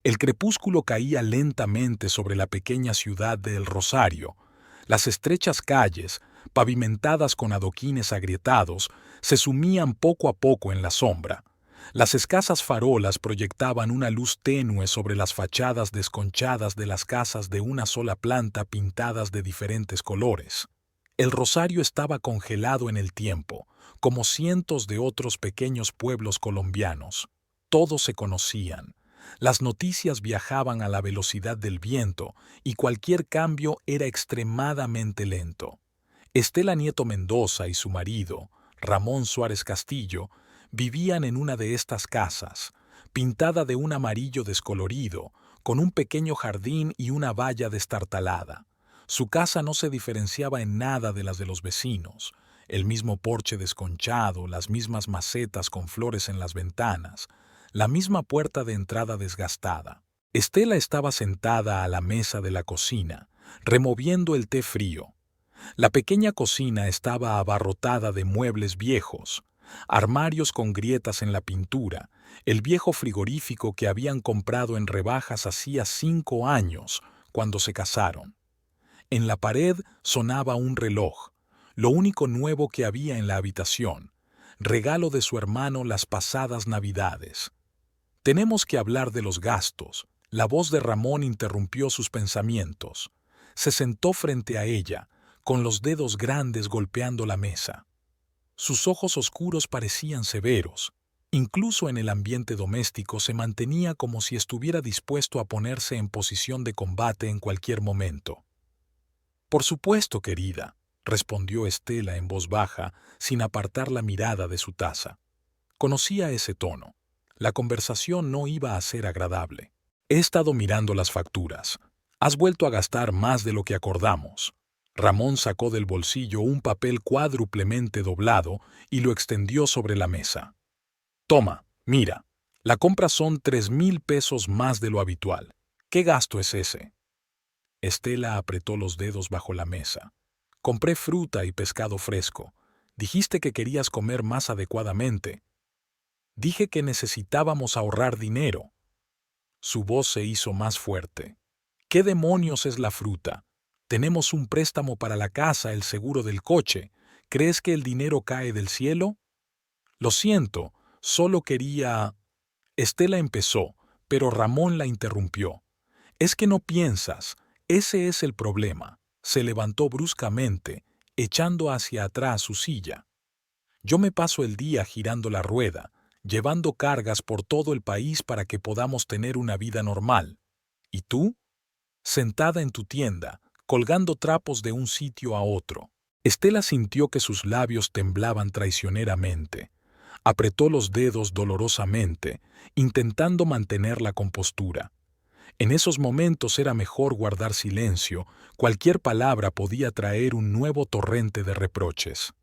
El crepúsculo caía lentamente sobre la pequeña ciudad de El Rosario. Las estrechas calles, pavimentadas con adoquines agrietados, se sumían poco a poco en la sombra. Las escasas farolas proyectaban una luz tenue sobre las fachadas desconchadas de las casas de una sola planta pintadas de diferentes colores. El Rosario estaba congelado en el tiempo, como cientos de otros pequeños pueblos colombianos. Todos se conocían. Las noticias viajaban a la velocidad del viento y cualquier cambio era extremadamente lento. Estela Nieto Mendoza y su marido, Ramón Suárez Castillo, vivían en una de estas casas, pintada de un amarillo descolorido, con un pequeño jardín y una valla destartalada. Su casa no se diferenciaba en nada de las de los vecinos. El mismo porche desconchado, las mismas macetas con flores en las ventanas, la misma puerta de entrada desgastada. Estela estaba sentada a la mesa de la cocina, removiendo el té frío. La pequeña cocina estaba abarrotada de muebles viejos, armarios con grietas en la pintura, el viejo frigorífico que habían comprado en rebajas hacía 5 años, cuando se casaron. En la pared sonaba un reloj, lo único nuevo que había en la habitación, regalo de su hermano las pasadas Navidades. Tenemos que hablar de los gastos. La voz de Ramón interrumpió sus pensamientos. Se sentó frente a ella, con los dedos grandes golpeando la mesa. Sus ojos oscuros parecían severos. Incluso en el ambiente doméstico se mantenía como si estuviera dispuesto a ponerse en posición de combate en cualquier momento. Por supuesto, querida, respondió Estela en voz baja, sin apartar la mirada de su taza. Conocía ese tono. La conversación no iba a ser agradable. He estado mirando las facturas. Has vuelto a gastar más de lo que acordamos. Ramón sacó del bolsillo un papel cuádruplemente doblado y lo extendió sobre la mesa. Toma, mira. La compra son 3,000 pesos más de lo habitual. ¿Qué gasto es ese? Estela apretó los dedos bajo la mesa. Compré fruta y pescado fresco. Dijiste que querías comer más adecuadamente. Dije que necesitábamos ahorrar dinero. Su voz se hizo más fuerte. ¿Qué demonios es la fruta? Tenemos un préstamo para la casa, el seguro del coche. ¿Crees que el dinero cae del cielo? Lo siento, solo quería... Estela empezó, pero Ramón la interrumpió. Es que no piensas, ese es el problema. Se levantó bruscamente, echando hacia atrás su silla. Yo me paso el día girando la rueda, llevando cargas por todo el país para que podamos tener una vida normal. ¿Y tú? Sentada en tu tienda, colgando trapos de un sitio a otro. Estela sintió que sus labios temblaban traicioneramente. Apretó los dedos dolorosamente, intentando mantener la compostura. En esos momentos era mejor guardar silencio, cualquier palabra podía traer un nuevo torrente de reproches.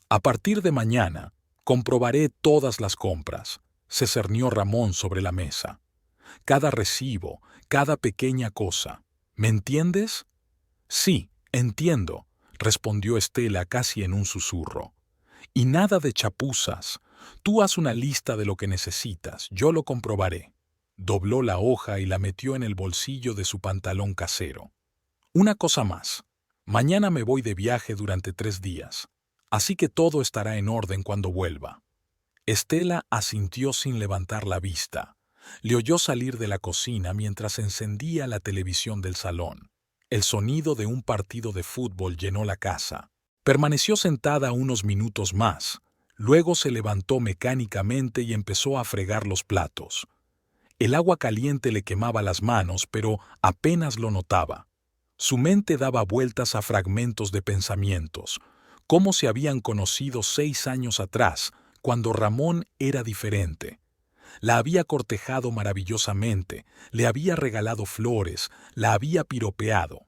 A partir de mañana, comprobaré todas las compras, se cernió Ramón sobre la mesa. Cada recibo, cada pequeña cosa. ¿Me entiendes? Sí, entiendo, respondió Estela casi en un susurro. Y nada de chapuzas. Tú haz una lista de lo que necesitas, yo lo comprobaré. Dobló la hoja y la metió en el bolsillo de su pantalón casero. Una cosa más. Mañana me voy de viaje durante 3 días. Así que todo estará en orden cuando vuelva. Estela asintió sin levantar la vista. Le oyó salir de la cocina mientras encendía la televisión del salón. El sonido de un partido de fútbol llenó la casa. Permaneció sentada unos minutos más. Luego se levantó mecánicamente y empezó a fregar los platos. El agua caliente le quemaba las manos, pero apenas lo notaba. Su mente daba vueltas a fragmentos de pensamientos, cómo se habían conocido 6 años atrás, cuando Ramón era diferente. La había cortejado maravillosamente, le había regalado flores, la había piropeado.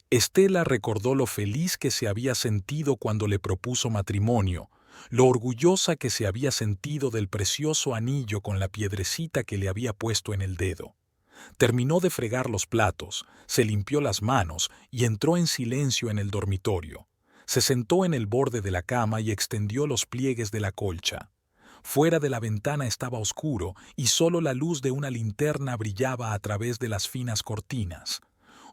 Estela recordó lo feliz que se había sentido cuando le propuso matrimonio, lo orgullosa que se había sentido del precioso anillo con la piedrecita que le había puesto en el dedo. Terminó de fregar los platos, se limpió las manos y entró en silencio en el dormitorio. Se sentó en el borde de la cama y extendió los pliegues de la colcha. Fuera de la ventana estaba oscuro y solo la luz de una linterna brillaba a través de las finas cortinas.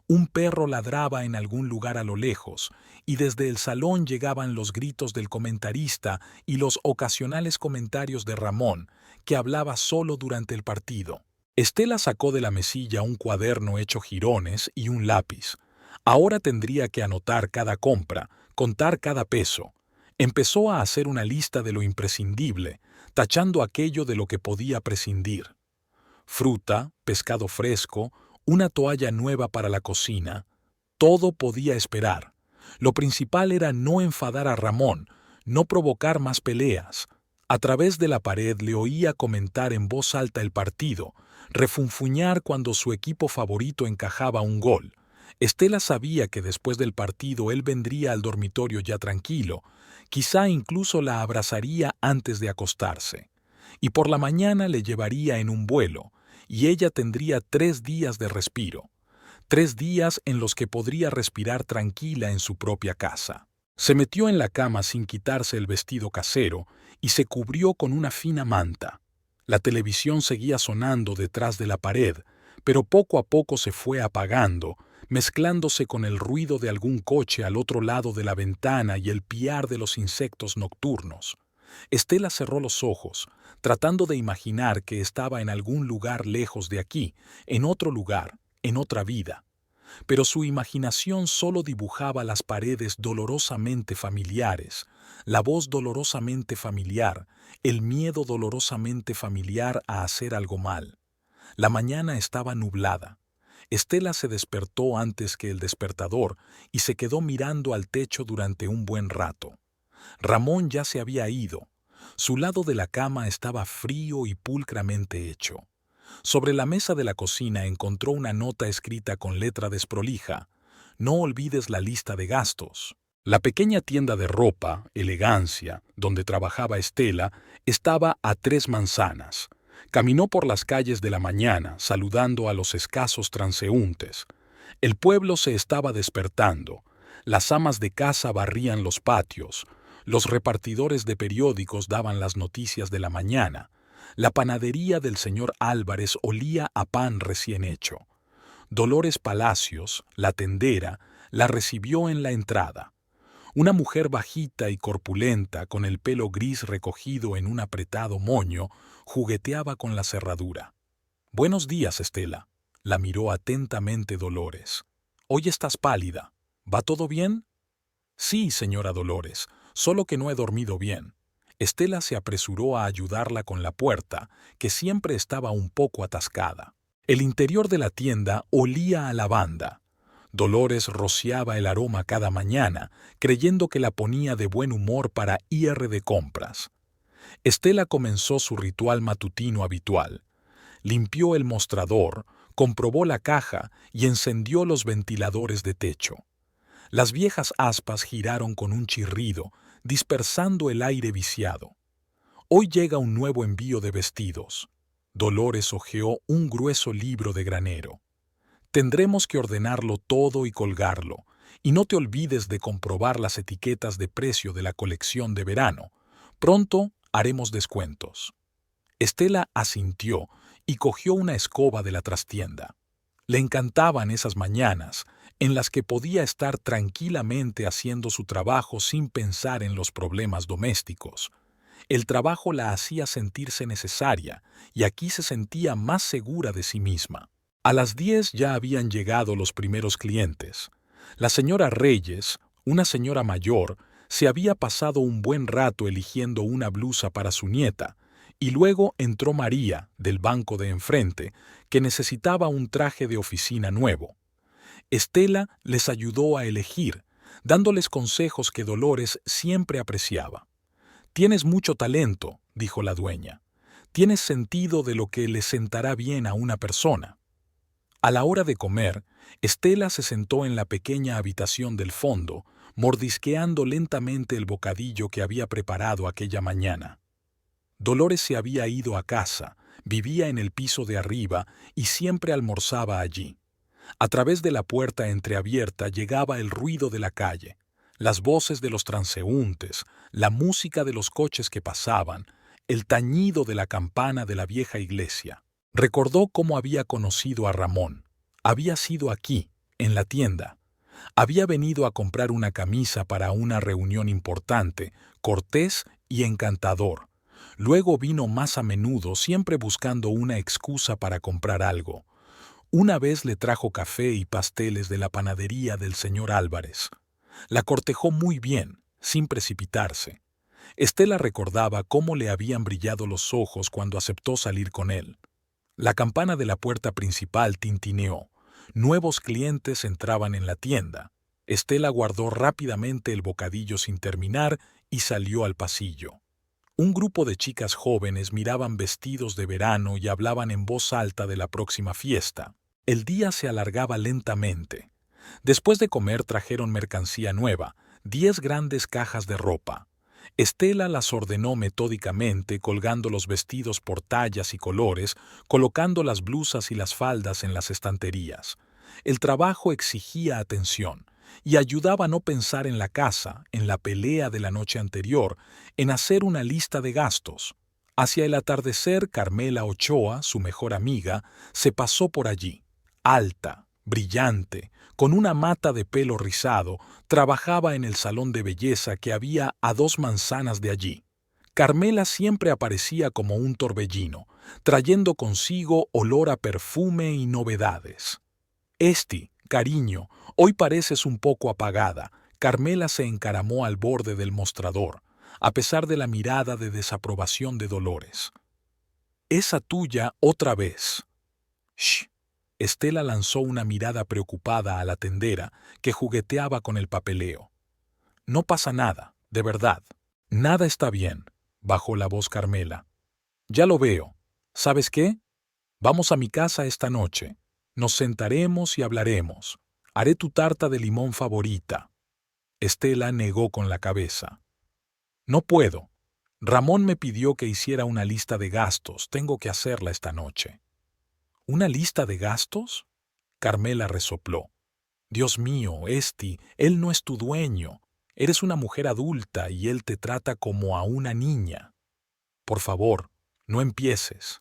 Un perro ladraba en algún lugar a lo lejos, y desde el salón llegaban los gritos del comentarista y los ocasionales comentarios de Ramón, que hablaba solo durante el partido. Estela sacó de la mesilla un cuaderno hecho jirones y un lápiz. Ahora tendría que anotar cada compra, contar cada peso. Empezó a hacer una lista de lo imprescindible, tachando aquello de lo que podía prescindir. Fruta, pescado fresco, una toalla nueva para la cocina. Todo podía esperar. Lo principal era no enfadar a Ramón, no provocar más peleas. A través de la pared le oía comentar en voz alta el partido, refunfuñar cuando su equipo favorito encajaba un gol. Estela sabía que después del partido él vendría al dormitorio ya tranquilo, quizá incluso la abrazaría antes de acostarse. Y por la mañana le llevaría en un vuelo, y ella tendría 3 días de respiro. 3 días en los que podría respirar tranquila en su propia casa. Se metió en la cama sin quitarse el vestido casero y se cubrió con una fina manta. La televisión seguía sonando detrás de la pared, pero poco a poco se fue apagando, mezclándose con el ruido de algún coche al otro lado de la ventana y el piar de los insectos nocturnos. Estela cerró los ojos, tratando de imaginar que estaba en algún lugar lejos de aquí, en otro lugar, en otra vida. Pero su imaginación solo dibujaba las paredes dolorosamente familiares, la voz dolorosamente familiar, el miedo dolorosamente familiar a hacer algo mal. La mañana estaba nublada. Estela se despertó antes que el despertador y se quedó mirando al techo durante un buen rato. Ramón ya se había ido. Su lado de la cama estaba frío y pulcramente hecho. Sobre la mesa de la cocina encontró una nota escrita con letra desprolija. No olvides la lista de gastos. La pequeña tienda de ropa, Elegancia, donde trabajaba Estela, estaba a 3 manzanas. Caminó por las calles de la mañana, saludando a los escasos transeúntes. El pueblo se estaba despertando. Las amas de casa barrían los patios. Los repartidores de periódicos daban las noticias de la mañana. La panadería del señor Álvarez olía a pan recién hecho. Dolores Palacios, la tendera, la recibió en la entrada. Una mujer bajita y corpulenta, con el pelo gris recogido en un apretado moño, jugueteaba con la cerradura. «Buenos días, Estela», la miró atentamente Dolores. «Hoy estás pálida. ¿Va todo bien?» «Sí, señora Dolores, solo que no he dormido bien». Estela se apresuró a ayudarla con la puerta, que siempre estaba un poco atascada. El interior de la tienda olía a lavanda. Dolores rociaba el aroma cada mañana, creyendo que la ponía de buen humor para ir de compras. Estela comenzó su ritual matutino habitual. Limpió el mostrador, comprobó la caja y encendió los ventiladores de techo. Las viejas aspas giraron con un chirrido, dispersando el aire viciado. Hoy llega un nuevo envío de vestidos. Dolores hojeó un grueso libro de granero. Tendremos que ordenarlo todo y colgarlo, y no te olvides de comprobar las etiquetas de precio de la colección de verano. Pronto haremos descuentos. Estela asintió y cogió una escoba de la trastienda. Le encantaban esas mañanas, en las que podía estar tranquilamente haciendo su trabajo sin pensar en los problemas domésticos. El trabajo la hacía sentirse necesaria, y aquí se sentía más segura de sí misma. A las 10 ya habían llegado los primeros clientes. La señora Reyes, una señora mayor, se había pasado un buen rato eligiendo una blusa para su nieta, y luego entró María, del banco de enfrente, que necesitaba un traje de oficina nuevo. Estela les ayudó a elegir, dándoles consejos que Dolores siempre apreciaba. «Tienes mucho talento», dijo la dueña. «Tienes sentido de lo que le sentará bien a una persona». A la hora de comer, Estela se sentó en la pequeña habitación del fondo, mordisqueando lentamente el bocadillo que había preparado aquella mañana. Dolores se había ido a casa, vivía en el piso de arriba y siempre almorzaba allí. A través de la puerta entreabierta llegaba el ruido de la calle, las voces de los transeúntes, la música de los coches que pasaban, el tañido de la campana de la vieja iglesia. Recordó cómo había conocido a Ramón. Había sido aquí, en la tienda. Había venido a comprar una camisa para una reunión importante, cortés y encantador. Luego vino más a menudo, siempre buscando una excusa para comprar algo. Una vez le trajo café y pasteles de la panadería del señor Álvarez. La cortejó muy bien, sin precipitarse. Estela recordaba cómo le habían brillado los ojos cuando aceptó salir con él. La campana de la puerta principal tintineó. Nuevos clientes entraban en la tienda. Estela guardó rápidamente el bocadillo sin terminar y salió al pasillo. Un grupo de chicas jóvenes miraban vestidos de verano y hablaban en voz alta de la próxima fiesta. El día se alargaba lentamente. Después de comer trajeron mercancía nueva, 10 grandes cajas de ropa. Estela las ordenó metódicamente, colgando los vestidos por tallas y colores, colocando las blusas y las faldas en las estanterías. El trabajo exigía atención y ayudaba a no pensar en la casa, en la pelea de la noche anterior, en hacer una lista de gastos. Hacia el atardecer, Carmela Ochoa, su mejor amiga, se pasó por allí. Alta, brillante, con una mata de pelo rizado, trabajaba en el salón de belleza que había a 2 manzanas de allí. Carmela siempre aparecía como un torbellino, trayendo consigo olor a perfume y novedades. Cariño, hoy pareces un poco apagada. Carmela se encaramó al borde del mostrador, a pesar de la mirada de desaprobación de Dolores. Esa tuya otra vez. Shh. Estela lanzó una mirada preocupada a la tendera, que jugueteaba con el papeleo. No pasa nada, de verdad. Nada está bien, bajó la voz Carmela. Ya lo veo. ¿Sabes qué? Vamos a mi casa esta noche. Nos sentaremos y hablaremos. Haré tu tarta de limón favorita. Estela negó con la cabeza. No puedo. Ramón me pidió que hiciera una lista de gastos. Tengo que hacerla esta noche. ¿Una lista de gastos? Carmela resopló. Dios mío, él no es tu dueño. Eres una mujer adulta y él te trata como a una niña. Por favor, no empieces.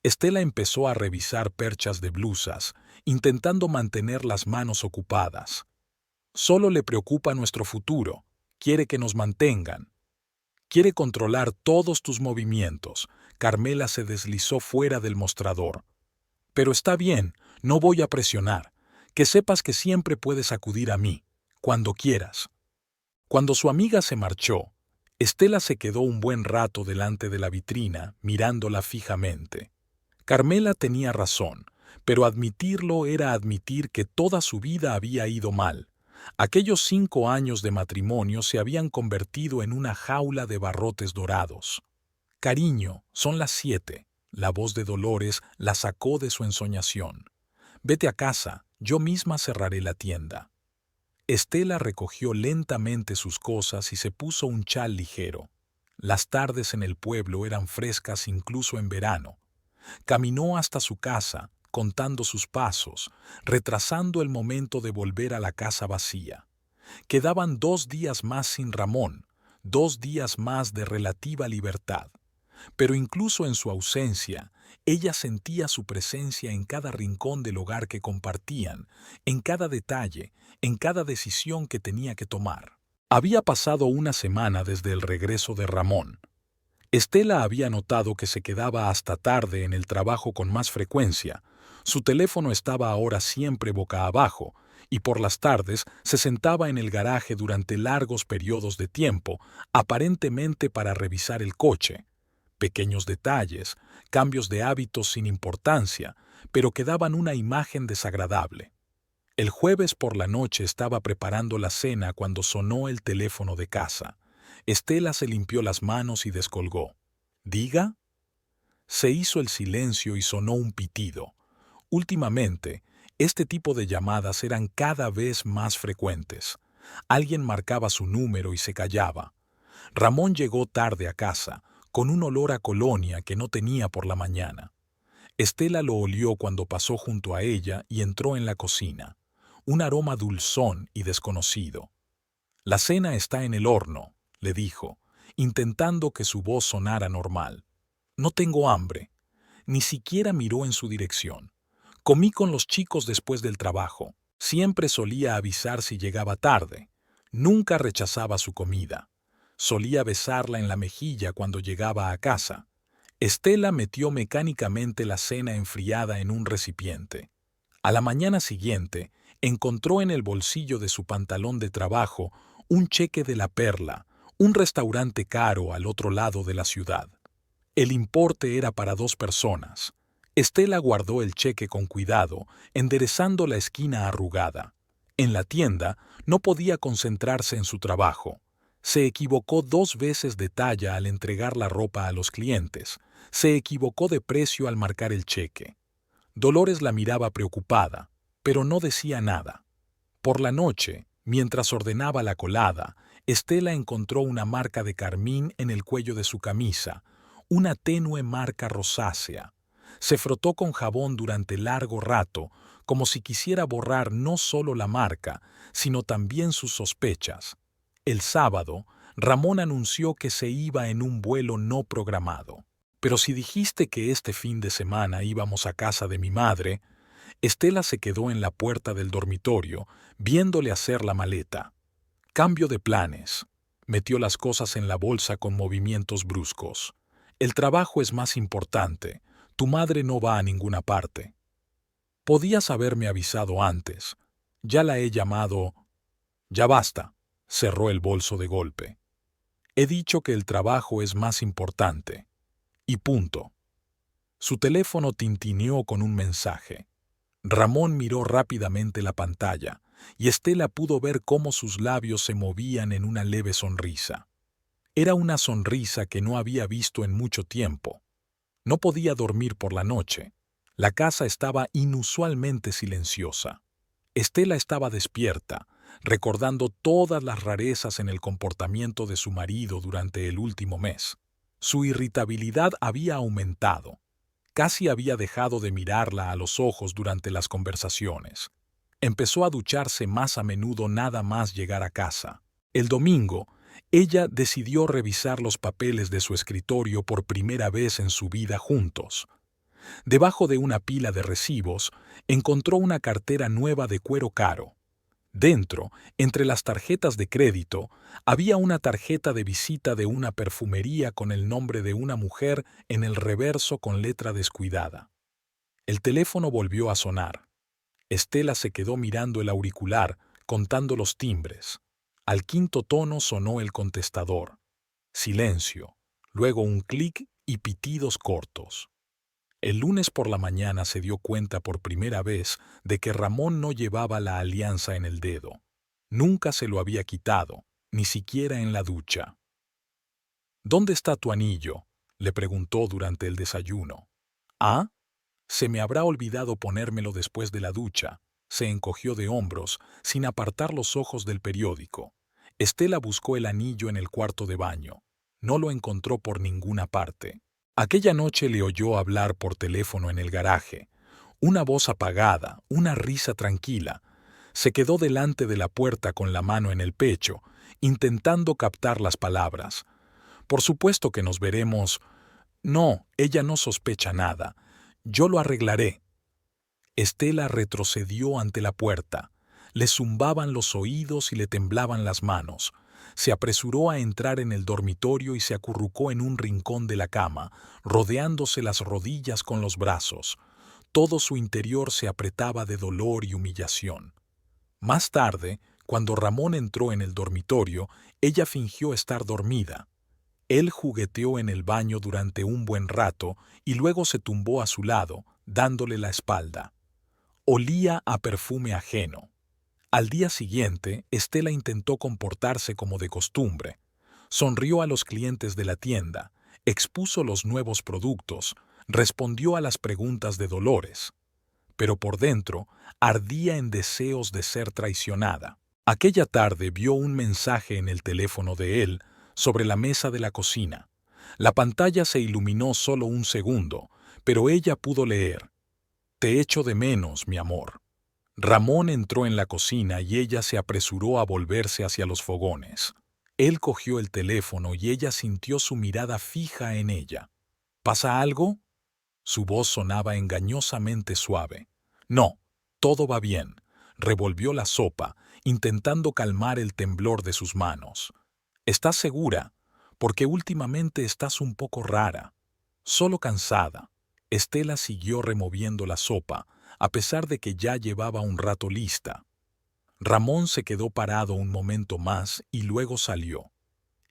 Estela empezó a revisar perchas de blusas, intentando mantener las manos ocupadas. Solo le preocupa nuestro futuro. Quiere que nos mantengan. Quiere controlar todos tus movimientos. Carmela se deslizó fuera del mostrador. Pero está bien, no voy a presionar. Que sepas que siempre puedes acudir a mí, cuando quieras. Cuando su amiga se marchó, Estela se quedó un buen rato delante de la vitrina, mirándola fijamente. Carmela tenía razón, pero admitirlo era admitir que toda su vida había ido mal. Aquellos 5 años de matrimonio se habían convertido en una jaula de barrotes dorados. Cariño, son las 7. La voz de Dolores la sacó de su ensoñación. Vete a casa, yo misma cerraré la tienda. Estela recogió lentamente sus cosas y se puso un chal ligero. Las tardes en el pueblo eran frescas incluso en verano. Caminó hasta su casa, contando sus pasos, retrasando el momento de volver a la casa vacía. Quedaban 2 días más sin Ramón, 2 días más de relativa libertad. Pero incluso en su ausencia, ella sentía su presencia en cada rincón del hogar que compartían, en cada detalle, en cada decisión que tenía que tomar. Había pasado una semana desde el regreso de Ramón. Estela había notado que se quedaba hasta tarde en el trabajo con más frecuencia. Su teléfono estaba ahora siempre boca abajo, y por las tardes se sentaba en el garaje durante largos periodos de tiempo, aparentemente para revisar el coche. Pequeños detalles, cambios de hábitos sin importancia, pero que daban una imagen desagradable. El jueves por la noche estaba preparando la cena cuando sonó el teléfono de casa. Estela se limpió las manos y descolgó. ¿Diga? Se hizo el silencio y sonó un pitido. Últimamente, este tipo de llamadas eran cada vez más frecuentes. Alguien marcaba su número y se callaba. Ramón llegó tarde a casa, con un olor a colonia que no tenía por la mañana. Estela lo olió cuando pasó junto a ella y entró en la cocina. Un aroma dulzón y desconocido. «La cena está en el horno», le dijo, intentando que su voz sonara normal. No tengo hambre. Ni siquiera miró en su dirección. Comí con los chicos después del trabajo. Siempre solía avisar si llegaba tarde. Nunca rechazaba su comida. Solía besarla en la mejilla cuando llegaba a casa. Estela metió mecánicamente la cena enfriada en un recipiente. A la mañana siguiente, encontró en el bolsillo de su pantalón de trabajo un cheque de La Perla, un restaurante caro al otro lado de la ciudad. El importe era para 2 personas. Estela guardó el cheque con cuidado, enderezando la esquina arrugada. En la tienda no podía concentrarse en su trabajo. Se equivocó 2 veces de talla al entregar la ropa a los clientes. Se equivocó de precio al marcar el cheque. Dolores la miraba preocupada, pero no decía nada. Por la noche, mientras ordenaba la colada, Estela encontró una marca de carmín en el cuello de su camisa, una tenue marca rosácea. Se frotó con jabón durante largo rato, como si quisiera borrar no solo la marca, sino también sus sospechas. El sábado, Ramón anunció que se iba en un vuelo no programado. Pero si dijiste que este fin de semana íbamos a casa de mi madre, Estela se quedó en la puerta del dormitorio, viéndole hacer la maleta. Cambio de planes. Metió las cosas en la bolsa con movimientos bruscos. El trabajo es más importante. Tu madre no va a ninguna parte. Podías haberme avisado antes. Ya la he llamado. Ya basta. Cerró el bolso de golpe. He dicho que el trabajo es más importante. Y punto. Su teléfono tintineó con un mensaje. Ramón miró rápidamente la pantalla, y Estela pudo ver cómo sus labios se movían en una leve sonrisa. Era una sonrisa que no había visto en mucho tiempo. No podía dormir por la noche. La casa estaba inusualmente silenciosa. Estela estaba despierta, recordando todas las rarezas en el comportamiento de su marido durante el último mes. Su irritabilidad había aumentado. Casi había dejado de mirarla a los ojos durante las conversaciones. Empezó a ducharse más a menudo nada más llegar a casa. El domingo, ella decidió revisar los papeles de su escritorio por primera vez en su vida juntos. Debajo de una pila de recibos, encontró una cartera nueva de cuero caro. Dentro, entre las tarjetas de crédito, había una tarjeta de visita de una perfumería con el nombre de una mujer en el reverso con letra descuidada. El teléfono volvió a sonar. Estela se quedó mirando el auricular, contando los timbres. Al quinto tono sonó el contestador. Silencio, luego un clic y pitidos cortos. El lunes por la mañana se dio cuenta por primera vez de que Ramón no llevaba la alianza en el dedo. Nunca se lo había quitado, ni siquiera en la ducha. ¿Dónde está tu anillo?, le preguntó durante el desayuno. ¿Ah? Se me habrá olvidado ponérmelo después de la ducha. Se encogió de hombros, sin apartar los ojos del periódico. Estela buscó el anillo en el cuarto de baño. No lo encontró por ninguna parte. Aquella noche le oyó hablar por teléfono en el garaje. Una voz apagada, una risa tranquila. Se quedó delante de la puerta con la mano en el pecho, intentando captar las palabras. Por supuesto que nos veremos. No, ella no sospecha nada. Yo lo arreglaré. Estela retrocedió ante la puerta. Le zumbaban los oídos y le temblaban las manos. Se apresuró a entrar en el dormitorio y se acurrucó en un rincón de la cama, rodeándose las rodillas con los brazos. Todo su interior se apretaba de dolor y humillación. Más tarde, cuando Ramón entró en el dormitorio, ella fingió estar dormida. Él jugueteó en el baño durante un buen rato y luego se tumbó a su lado, dándole la espalda. Olía a perfume ajeno. Al día siguiente, Estela intentó comportarse como de costumbre. Sonrió a los clientes de la tienda, expuso los nuevos productos, respondió a las preguntas de Dolores. Pero por dentro, ardía en deseos de ser traicionada. Aquella tarde vio un mensaje en el teléfono de él, sobre la mesa de la cocina. La pantalla se iluminó solo un segundo, pero ella pudo leer: «Te echo de menos, mi amor». Ramón entró en la cocina y ella se apresuró a volverse hacia los fogones. Él cogió el teléfono y ella sintió su mirada fija en ella. ¿Pasa algo? Su voz sonaba engañosamente suave. No, todo va bien. Revolvió la sopa, intentando calmar el temblor de sus manos. ¿Estás segura? Porque últimamente estás un poco rara. Solo cansada. Estela siguió removiendo la sopa, a pesar de que ya llevaba un rato lista. Ramón se quedó parado un momento más y luego salió.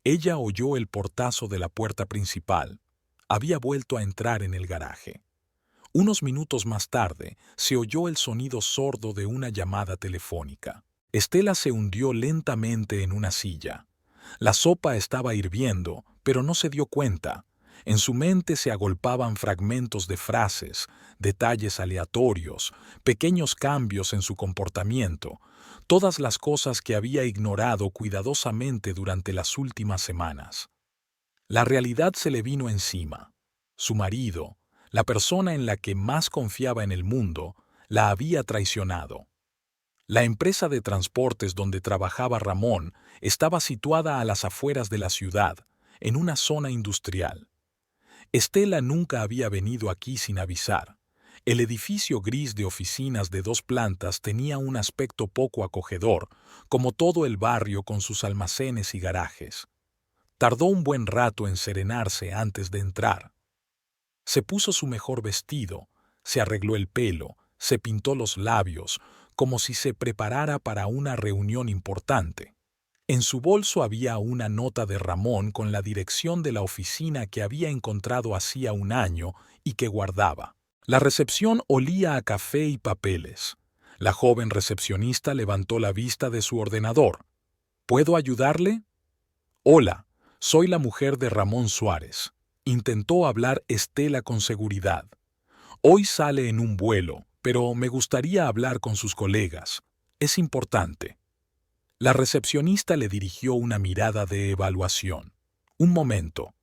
Ella oyó el portazo de la puerta principal. Había vuelto a entrar en el garaje. Unos minutos más tarde, se oyó el sonido sordo de una llamada telefónica. Estela se hundió lentamente en una silla. La sopa estaba hirviendo, pero no se dio cuenta. En su mente se agolpaban fragmentos de frases, detalles aleatorios, pequeños cambios en su comportamiento, todas las cosas que había ignorado cuidadosamente durante las últimas semanas. La realidad se le vino encima. Su marido, la persona en la que más confiaba en el mundo, la había traicionado. La empresa de transportes donde trabajaba Ramón estaba situada a las afueras de la ciudad, en una zona industrial. Estela nunca había venido aquí sin avisar. El edificio gris de oficinas de 2 plantas tenía un aspecto poco acogedor, como todo el barrio con sus almacenes y garajes. Tardó un buen rato en serenarse antes de entrar. Se puso su mejor vestido, se arregló el pelo, se pintó los labios, como si se preparara para una reunión importante. En su bolso había una nota de Ramón con la dirección de la oficina que había encontrado hacía un año y que guardaba. La recepción olía a café y papeles. La joven recepcionista levantó la vista de su ordenador. ¿Puedo ayudarle? Hola, soy la mujer de Ramón Suárez. Intentó hablar Estela con seguridad. Hoy sale en un vuelo, pero me gustaría hablar con sus colegas. Es importante. La recepcionista le dirigió una mirada de evaluación. Un momento.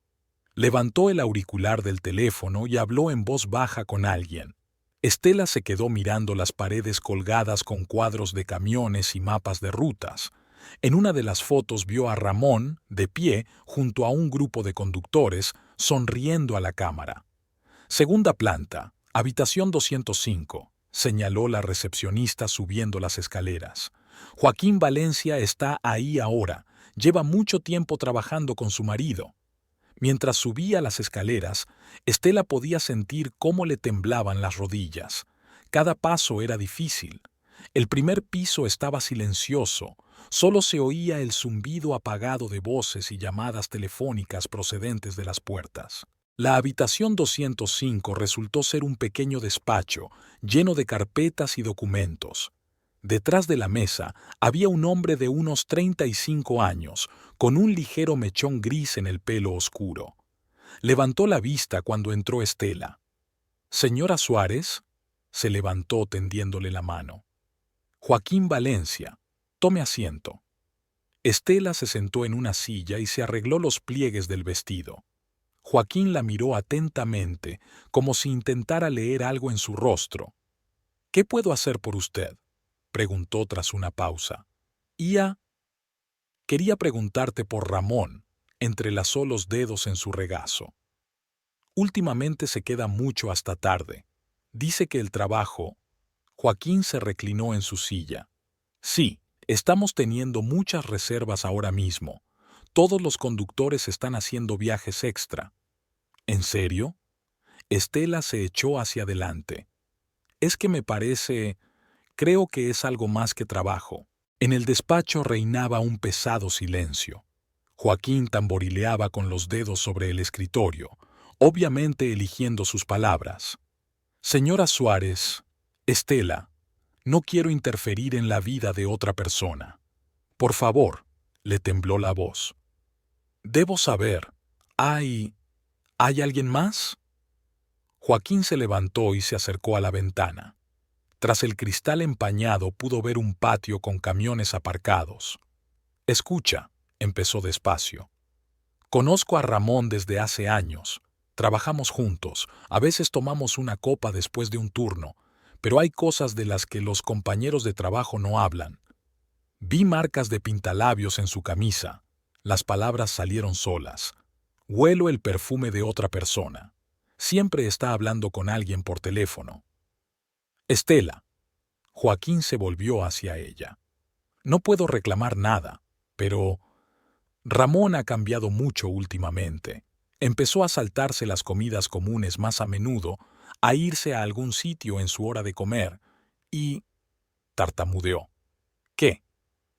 Levantó el auricular del teléfono y habló en voz baja con alguien. Estela se quedó mirando las paredes colgadas con cuadros de camiones y mapas de rutas. En una de las fotos vio a Ramón, de pie, junto a un grupo de conductores, sonriendo a la cámara. Segunda planta, habitación 205, señaló la recepcionista subiendo las escaleras. Joaquín Valencia está ahí ahora. Lleva mucho tiempo trabajando con su marido. Mientras subía las escaleras, Estela podía sentir cómo le temblaban las rodillas. Cada paso era difícil. El primer piso estaba silencioso. Solo se oía el zumbido apagado de voces y llamadas telefónicas procedentes de las puertas. La habitación 205 resultó ser un pequeño despacho, lleno de carpetas y documentos. Detrás de la mesa había un hombre de unos 35 años, con un ligero mechón gris en el pelo oscuro. Levantó la vista cuando entró Estela. «Señora Suárez», se levantó tendiéndole la mano. «Joaquín Valencia, tome asiento». Estela se sentó en una silla y se arregló los pliegues del vestido. Joaquín la miró atentamente, como si intentara leer algo en su rostro. «¿Qué puedo hacer por usted?», preguntó tras una pausa. Quería preguntarte por Ramón», entrelazó los dedos en su regazo. «Últimamente se queda mucho hasta tarde. Dice que el trabajo...» Joaquín se reclinó en su silla. «Sí, estamos teniendo muchas reservas ahora mismo. Todos los conductores están haciendo viajes extra». «¿En serio?». Estela se echó hacia adelante. «Es que me parece... Creo que es algo más que trabajo». En el despacho reinaba un pesado silencio. Joaquín tamborileaba con los dedos sobre el escritorio, obviamente eligiendo sus palabras. «Señora Suárez, Estela, no quiero interferir en la vida de otra persona. Por favor», le tembló la voz. «Debo saber, ¿hay alguien más?». Joaquín se levantó y se acercó a la ventana. Tras el cristal empañado pudo ver un patio con camiones aparcados. «Escucha», empezó despacio. «Conozco a Ramón desde hace años. Trabajamos juntos, a veces tomamos una copa después de un turno, pero hay cosas de las que los compañeros de trabajo no hablan. Vi marcas de pintalabios en su camisa. Las palabras salieron solas. Huelo el perfume de otra persona. Siempre está hablando con alguien por teléfono. Estela. Joaquín se volvió hacia ella. No puedo reclamar nada, pero Ramón ha cambiado mucho últimamente. Empezó a saltarse las comidas comunes más a menudo, a irse a algún sitio en su hora de comer, y tartamudeó. ¿Qué?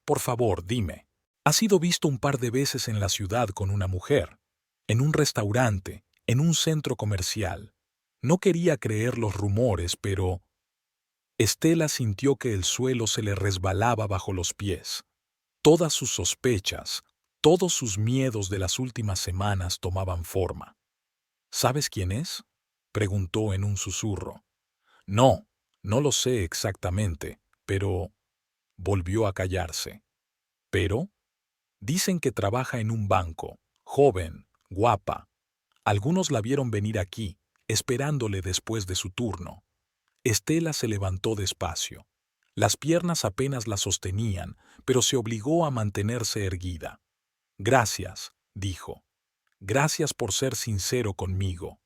Por favor, dime. Ha sido visto un par de veces en la ciudad con una mujer, en un restaurante, en un centro comercial. No quería creer los rumores, pero Estela sintió que el suelo se le resbalaba bajo los pies. Todas sus sospechas, todos sus miedos de las últimas semanas tomaban forma. ¿Sabes quién es? Preguntó en un susurro. No, no lo sé exactamente, pero volvió a callarse. ¿Pero? Dicen que trabaja en un banco, joven, guapa. Algunos la vieron venir aquí, esperándole después de su turno. Estela se levantó despacio. Las piernas apenas la sostenían, pero se obligó a mantenerse erguida. Gracias, dijo. Gracias por ser sincero conmigo.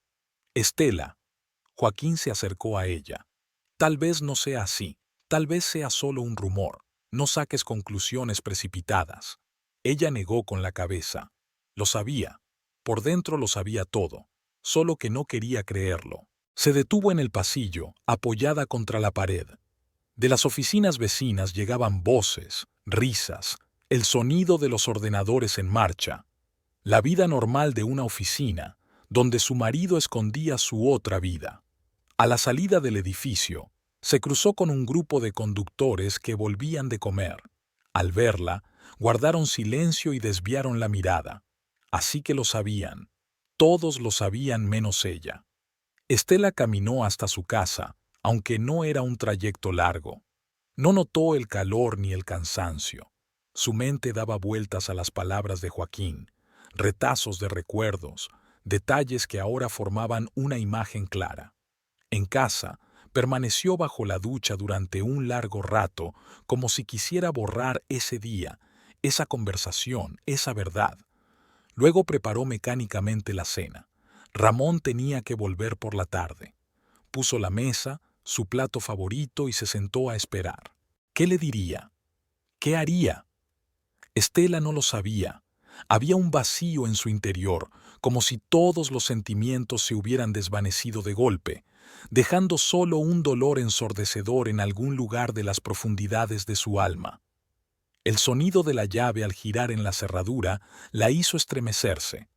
Estela. Joaquín se acercó a ella. Tal vez no sea así. Tal vez sea solo un rumor. No saques conclusiones precipitadas. Ella negó con la cabeza. Lo sabía. Por dentro lo sabía todo. Solo que no quería creerlo. Se detuvo en el pasillo, apoyada contra la pared. De las oficinas vecinas llegaban voces, risas, el sonido de los ordenadores en marcha. La vida normal de una oficina, donde su marido escondía su otra vida. A la salida del edificio, se cruzó con un grupo de conductores que volvían de comer. Al verla, guardaron silencio y desviaron la mirada. Así que lo sabían. Todos lo sabían menos ella. Estela caminó hasta su casa, aunque no era un trayecto largo. No notó el calor ni el cansancio. Su mente daba vueltas a las palabras de Joaquín, retazos de recuerdos, detalles que ahora formaban una imagen clara. En casa, permaneció bajo la ducha durante un largo rato, como si quisiera borrar ese día, esa conversación, esa verdad. Luego preparó mecánicamente la cena. Ramón tenía que volver por la tarde. Puso la mesa, su plato favorito y se sentó a esperar. ¿Qué le diría? ¿Qué haría? Estela no lo sabía. Había un vacío en su interior, como si todos los sentimientos se hubieran desvanecido de golpe, dejando solo un dolor ensordecedor en algún lugar de las profundidades de su alma. El sonido de la llave al girar en la cerradura la hizo estremecerse.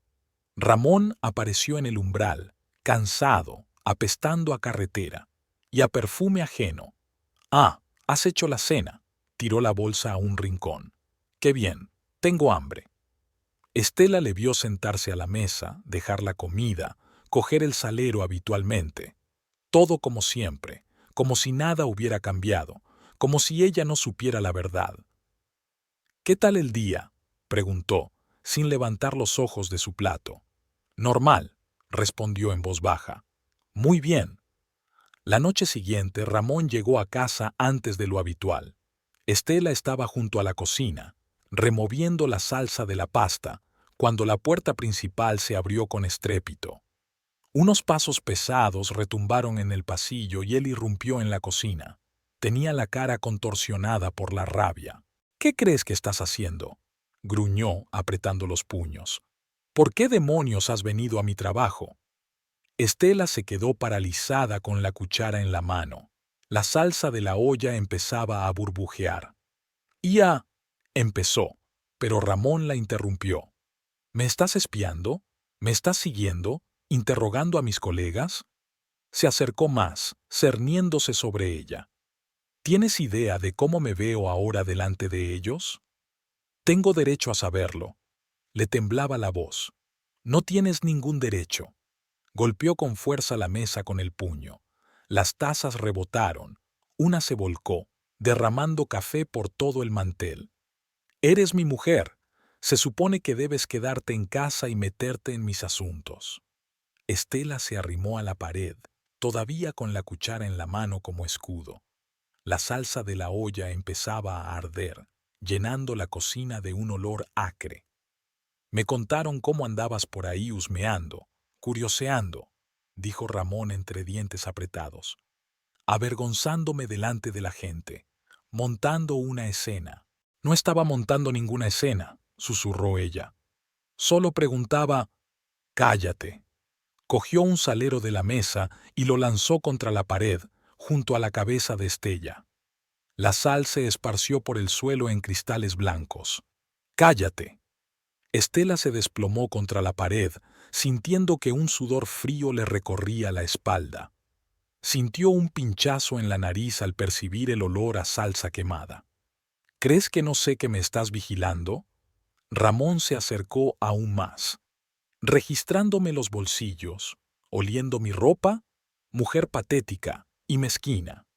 Ramón apareció en el umbral, cansado, apestando a carretera y a perfume ajeno. «Ah, has hecho la cena», tiró la bolsa a un rincón. «Qué bien, tengo hambre». Estela le vio sentarse a la mesa, dejar la comida, coger el salero habitualmente. Todo como siempre, como si nada hubiera cambiado, como si ella no supiera la verdad. «¿Qué tal el día?», preguntó, sin levantar los ojos de su plato. «Normal», respondió en voz baja. «Muy bien». La noche siguiente Ramón llegó a casa antes de lo habitual. Estela estaba junto a la cocina, removiendo la salsa de la pasta, cuando la puerta principal se abrió con estrépito. Unos pasos pesados retumbaron en el pasillo y él irrumpió en la cocina. Tenía la cara contorsionada por la rabia. «¿Qué crees que estás haciendo?», gruñó, apretando los puños. «¿Por qué demonios has venido a mi trabajo?». Estela se quedó paralizada con la cuchara en la mano. La salsa de la olla empezaba a burbujear. «Ya», empezó, pero Ramón la interrumpió. «¿Me estás espiando? ¿Me estás siguiendo? ¿Interrogando a mis colegas?». Se acercó más, cerniéndose sobre ella. «¿Tienes idea de cómo me veo ahora delante de ellos?». «Tengo derecho a saberlo». Le temblaba la voz. «No tienes ningún derecho». Golpeó con fuerza la mesa con el puño. Las tazas rebotaron. Una se volcó, derramando café por todo el mantel. «Eres mi mujer. Se supone que debes quedarte en casa y meterte en mis asuntos». Estela se arrimó a la pared, todavía con la cuchara en la mano como escudo. La salsa de la olla empezaba a arder, llenando la cocina de un olor acre. Me contaron cómo andabas por ahí husmeando, curioseando, dijo Ramón entre dientes apretados, avergonzándome delante de la gente, montando una escena. No estaba montando ninguna escena, susurró ella. Solo preguntaba, cállate. Cogió un salero de la mesa y lo lanzó contra la pared, junto a la cabeza de Estella. La sal se esparció por el suelo en cristales blancos. Cállate. Estela se desplomó contra la pared, sintiendo que un sudor frío le recorría la espalda. Sintió un pinchazo en la nariz al percibir el olor a salsa quemada. ¿Crees que no sé que me estás vigilando? Ramón se acercó aún más, registrándome los bolsillos, oliendo mi ropa, mujer patética y mezquina.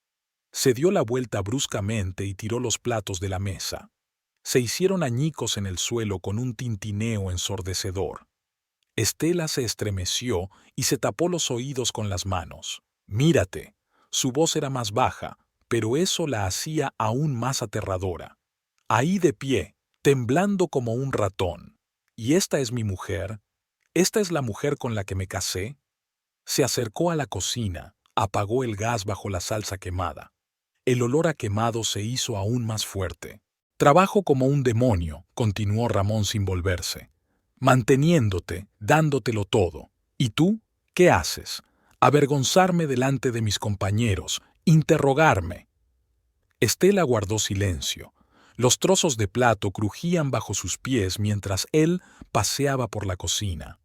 Se dio la vuelta bruscamente y tiró los platos de la mesa. Se hicieron añicos en el suelo con un tintineo ensordecedor. Estela se estremeció y se tapó los oídos con las manos. Mírate. Su voz era más baja, pero eso la hacía aún más aterradora. Ahí de pie, temblando como un ratón. ¿Y esta es mi mujer? ¿Esta es la mujer con la que me casé? Se acercó a la cocina, apagó el gas bajo la salsa quemada. El olor a quemado se hizo aún más fuerte. Trabajo como un demonio, continuó Ramón sin volverse. Manteniéndote, dándotelo todo. ¿Y tú? ¿Qué haces? Avergonzarme delante de mis compañeros, interrogarme. Estela guardó silencio. Los trozos de plato crujían bajo sus pies mientras él paseaba por la cocina.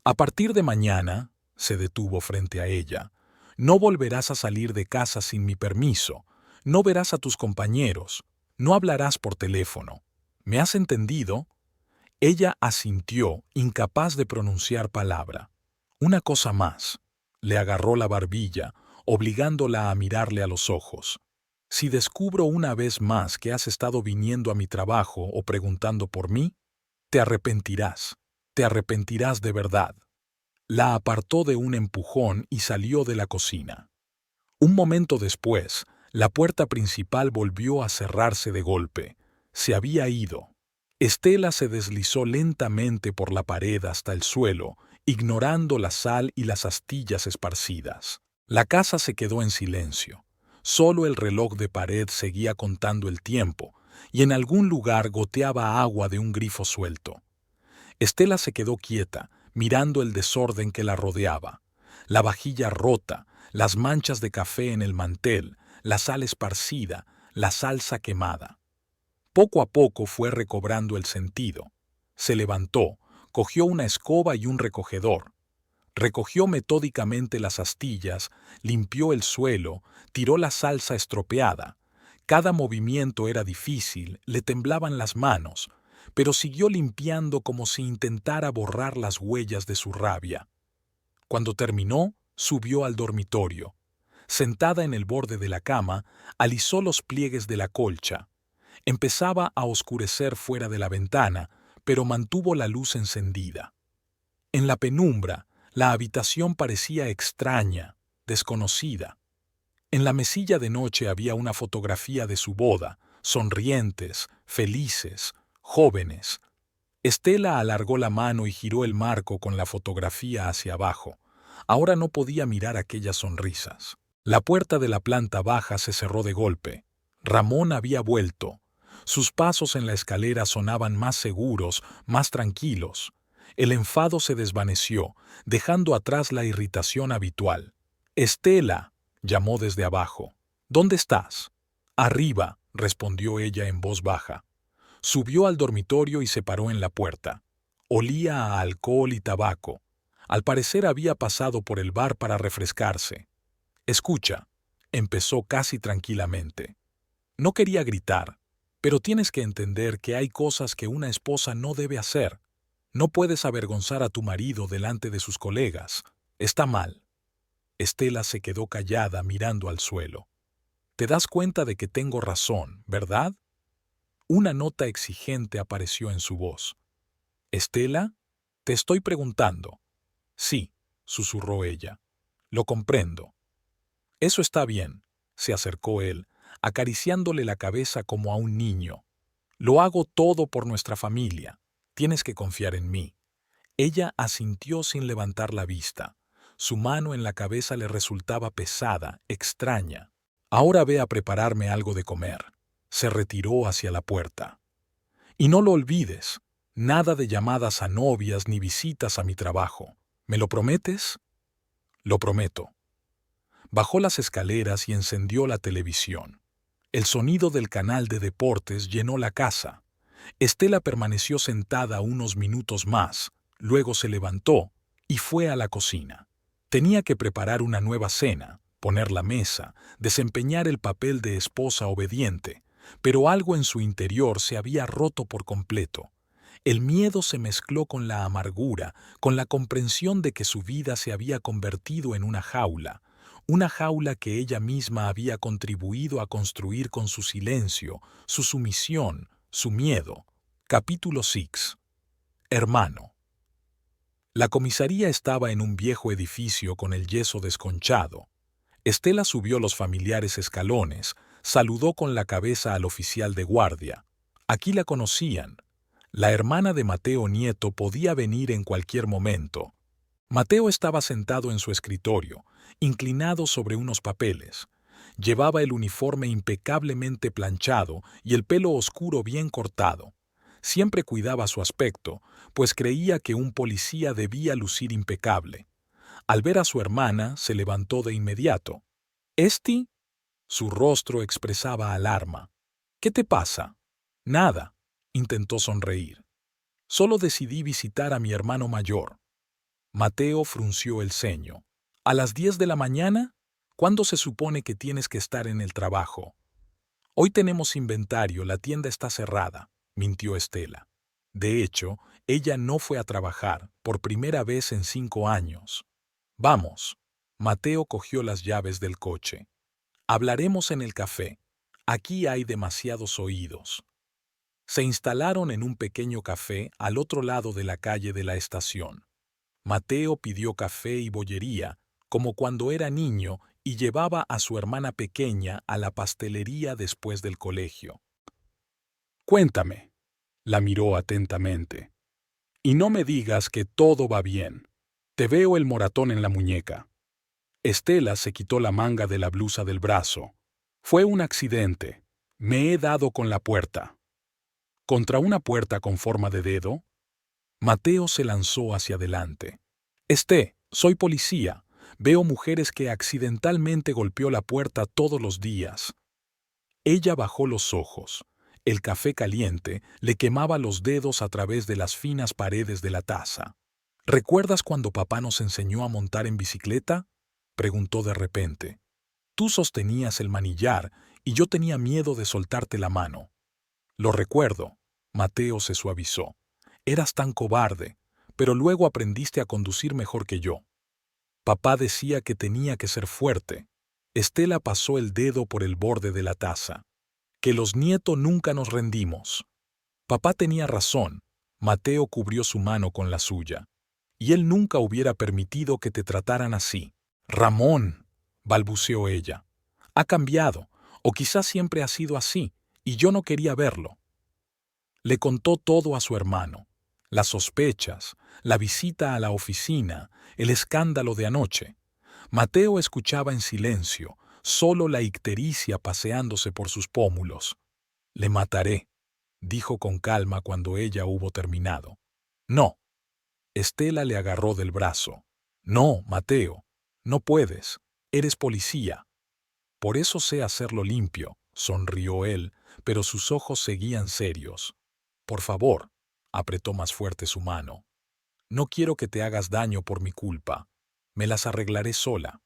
A partir de mañana, se detuvo frente a ella, no volverás a salir de casa sin mi permiso, no verás a tus compañeros, no hablarás por teléfono. ¿Me has entendido? Ella asintió, incapaz de pronunciar palabra. Una cosa más. Le agarró la barbilla, obligándola a mirarle a los ojos. Si descubro una vez más que has estado viniendo a mi trabajo o preguntando por mí, te arrepentirás de verdad. La apartó de un empujón y salió de la cocina. Un momento después, la puerta principal volvió a cerrarse de golpe. Se había ido. Estela se deslizó lentamente por la pared hasta el suelo, ignorando la sal y las astillas esparcidas. La casa se quedó en silencio. Solo el reloj de pared seguía contando el tiempo, y en algún lugar goteaba agua de un grifo suelto. Estela se quedó quieta, mirando el desorden que la rodeaba. La vajilla rota, las manchas de café en el mantel, la sal esparcida, la salsa quemada. Poco a poco fue recobrando el sentido. Se levantó, cogió una escoba y un recogedor. Recogió metódicamente las astillas, limpió el suelo, tiró la salsa estropeada. Cada movimiento era difícil, le temblaban las manos, pero siguió limpiando como si intentara borrar las huellas de su rabia. Cuando terminó, subió al dormitorio. Sentada en el borde de la cama, alisó los pliegues de la colcha. Empezaba a oscurecer fuera de la ventana, pero mantuvo la luz encendida. En la penumbra, la habitación parecía extraña, desconocida. En la mesilla de noche había una fotografía de su boda, sonrientes, felices, jóvenes. Estela alargó la mano y giró el marco con la fotografía hacia abajo. Ahora no podía mirar aquellas sonrisas. La puerta de la planta baja se cerró de golpe. Ramón había vuelto. Sus pasos en la escalera sonaban más seguros, más tranquilos. El enfado se desvaneció, dejando atrás la irritación habitual. «Estela», llamó desde abajo. «¿Dónde estás?» «Arriba», respondió ella en voz baja. Subió al dormitorio y se paró en la puerta. Olía a alcohol y tabaco. Al parecer había pasado por el bar para refrescarse. «Escucha», empezó casi tranquilamente. No quería gritar, pero tienes que entender que hay cosas que una esposa no debe hacer. No puedes avergonzar a tu marido delante de sus colegas. Está mal. Estela se quedó callada mirando al suelo. Te das cuenta de que tengo razón, ¿verdad? Una nota exigente apareció en su voz. Estela, te estoy preguntando. Sí, susurró ella. Lo comprendo. Eso está bien, se acercó él, acariciándole la cabeza como a un niño. Lo hago todo por nuestra familia. Tienes que confiar en mí. Ella asintió sin levantar la vista. Su mano en la cabeza le resultaba pesada, extraña. Ahora ve a prepararme algo de comer. Se retiró hacia la puerta. Y no lo olvides, nada de llamadas a novias ni visitas a mi trabajo. ¿Me lo prometes? Lo prometo. Bajó las escaleras y encendió la televisión. El sonido del canal de deportes llenó la casa. Estela permaneció sentada unos minutos más, luego se levantó y fue a la cocina. Tenía que preparar una nueva cena, poner la mesa, desempeñar el papel de esposa obediente, pero algo en su interior se había roto por completo. El miedo se mezcló con la amargura, con la comprensión de que su vida se había convertido en una jaula que ella misma había contribuido a construir con su silencio, su sumisión, su miedo. Capítulo 6. Hermano. La comisaría estaba en un viejo edificio con el yeso desconchado. Estela subió los familiares escalones, saludó con la cabeza al oficial de guardia. Aquí la conocían. La hermana de Mateo Nieto podía venir en cualquier momento. Mateo estaba sentado en su escritorio, inclinado sobre unos papeles. Llevaba el uniforme impecablemente planchado y el pelo oscuro bien cortado. Siempre cuidaba su aspecto, pues creía que un policía debía lucir impecable. Al ver a su hermana, se levantó de inmediato. «¿Esti?» Su rostro expresaba alarma. «¿Qué te pasa?» «Nada», intentó sonreír. «Solo decidí visitar a mi hermano mayor». Mateo frunció el ceño. «¿A las 10 de la mañana? ¿Cuándo se supone que tienes que estar en el trabajo?» «Hoy tenemos inventario, la tienda está cerrada», mintió Estela. De hecho, ella no fue a trabajar, por primera vez en 5 años. «Vamos». Mateo cogió las llaves del coche. «Hablaremos en el café. Aquí hay demasiados oídos». Se instalaron en un pequeño café al otro lado de la calle de la estación. Mateo pidió café y bollería, como cuando era niño y llevaba a su hermana pequeña a la pastelería después del colegio. «Cuéntame», la miró atentamente. «Y no me digas que todo va bien. Te veo el moratón en la muñeca». Estela se quitó la manga de la blusa del brazo. «Fue un accidente. Me he dado con la puerta». ¿Contra una puerta con forma de dedo? Mateo se lanzó hacia adelante. Soy policía. Veo mujeres que accidentalmente golpeó la puerta todos los días». Ella bajó los ojos. El café caliente le quemaba los dedos a través de las finas paredes de la taza. «¿Recuerdas cuando papá nos enseñó a montar en bicicleta?», preguntó de repente. «Tú sostenías el manillar y yo tenía miedo de soltarte la mano». «Lo recuerdo», Mateo se suavizó. «Eras tan cobarde, pero luego aprendiste a conducir mejor que yo». Papá decía que tenía que ser fuerte. Estela pasó el dedo por el borde de la taza. «Que los Nieto nunca nos rendimos». Papá tenía razón. Mateo cubrió su mano con la suya. «Y él nunca hubiera permitido que te trataran así». «Ramón», balbuceó ella. «Ha cambiado, o quizás siempre ha sido así, y yo no quería verlo». Le contó todo a su hermano. Las sospechas, la visita a la oficina, el escándalo de anoche. Mateo escuchaba en silencio, solo la ictericia paseándose por sus pómulos. «Le mataré», dijo con calma cuando ella hubo terminado. «No». Estela le agarró del brazo. «No, Mateo, no puedes. Eres policía». «Por eso sé hacerlo limpio», sonrió él, pero sus ojos seguían serios. «Por favor», apretó más fuerte su mano. «No quiero que te hagas daño por mi culpa. Me las arreglaré sola».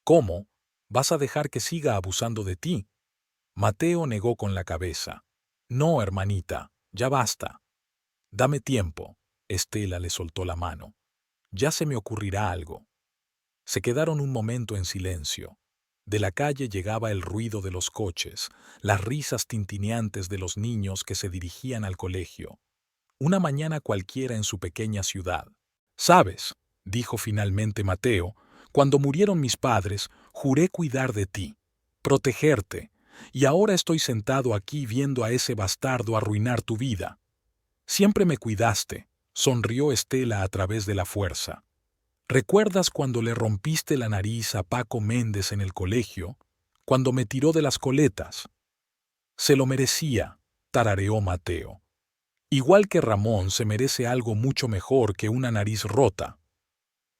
«¿Cómo? ¿Vas a dejar que siga abusando de ti?». Mateo negó con la cabeza. «No, hermanita, ya basta». «Dame tiempo». Estela le soltó la mano. «Ya se me ocurrirá algo». Se quedaron un momento en silencio. De la calle llegaba el ruido de los coches, las risas tintineantes de los niños que se dirigían al colegio. Una mañana cualquiera en su pequeña ciudad. «¿Sabes?», dijo finalmente Mateo, «cuando murieron mis padres, juré cuidar de ti, protegerte, y ahora estoy sentado aquí viendo a ese bastardo arruinar tu vida». Siempre me cuidaste, sonrió Estela a través de la fuerza. ¿Recuerdas cuando le rompiste la nariz a Paco Méndez en el colegio? Cuando me tiró de las coletas. Se lo merecía, tarareó Mateo. Igual que Ramón se merece algo mucho mejor que una nariz rota.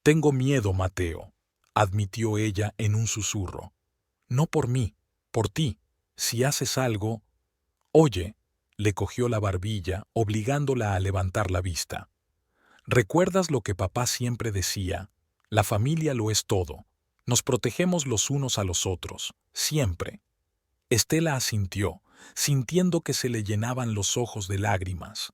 Tengo miedo, Mateo, admitió ella en un susurro. No por mí, por ti. Si haces algo... Oye, le cogió la barbilla, obligándola a levantar la vista. ¿Recuerdas lo que papá siempre decía? La familia lo es todo. Nos protegemos los unos a los otros, siempre. Estela asintió, sintiendo que se le llenaban los ojos de lágrimas.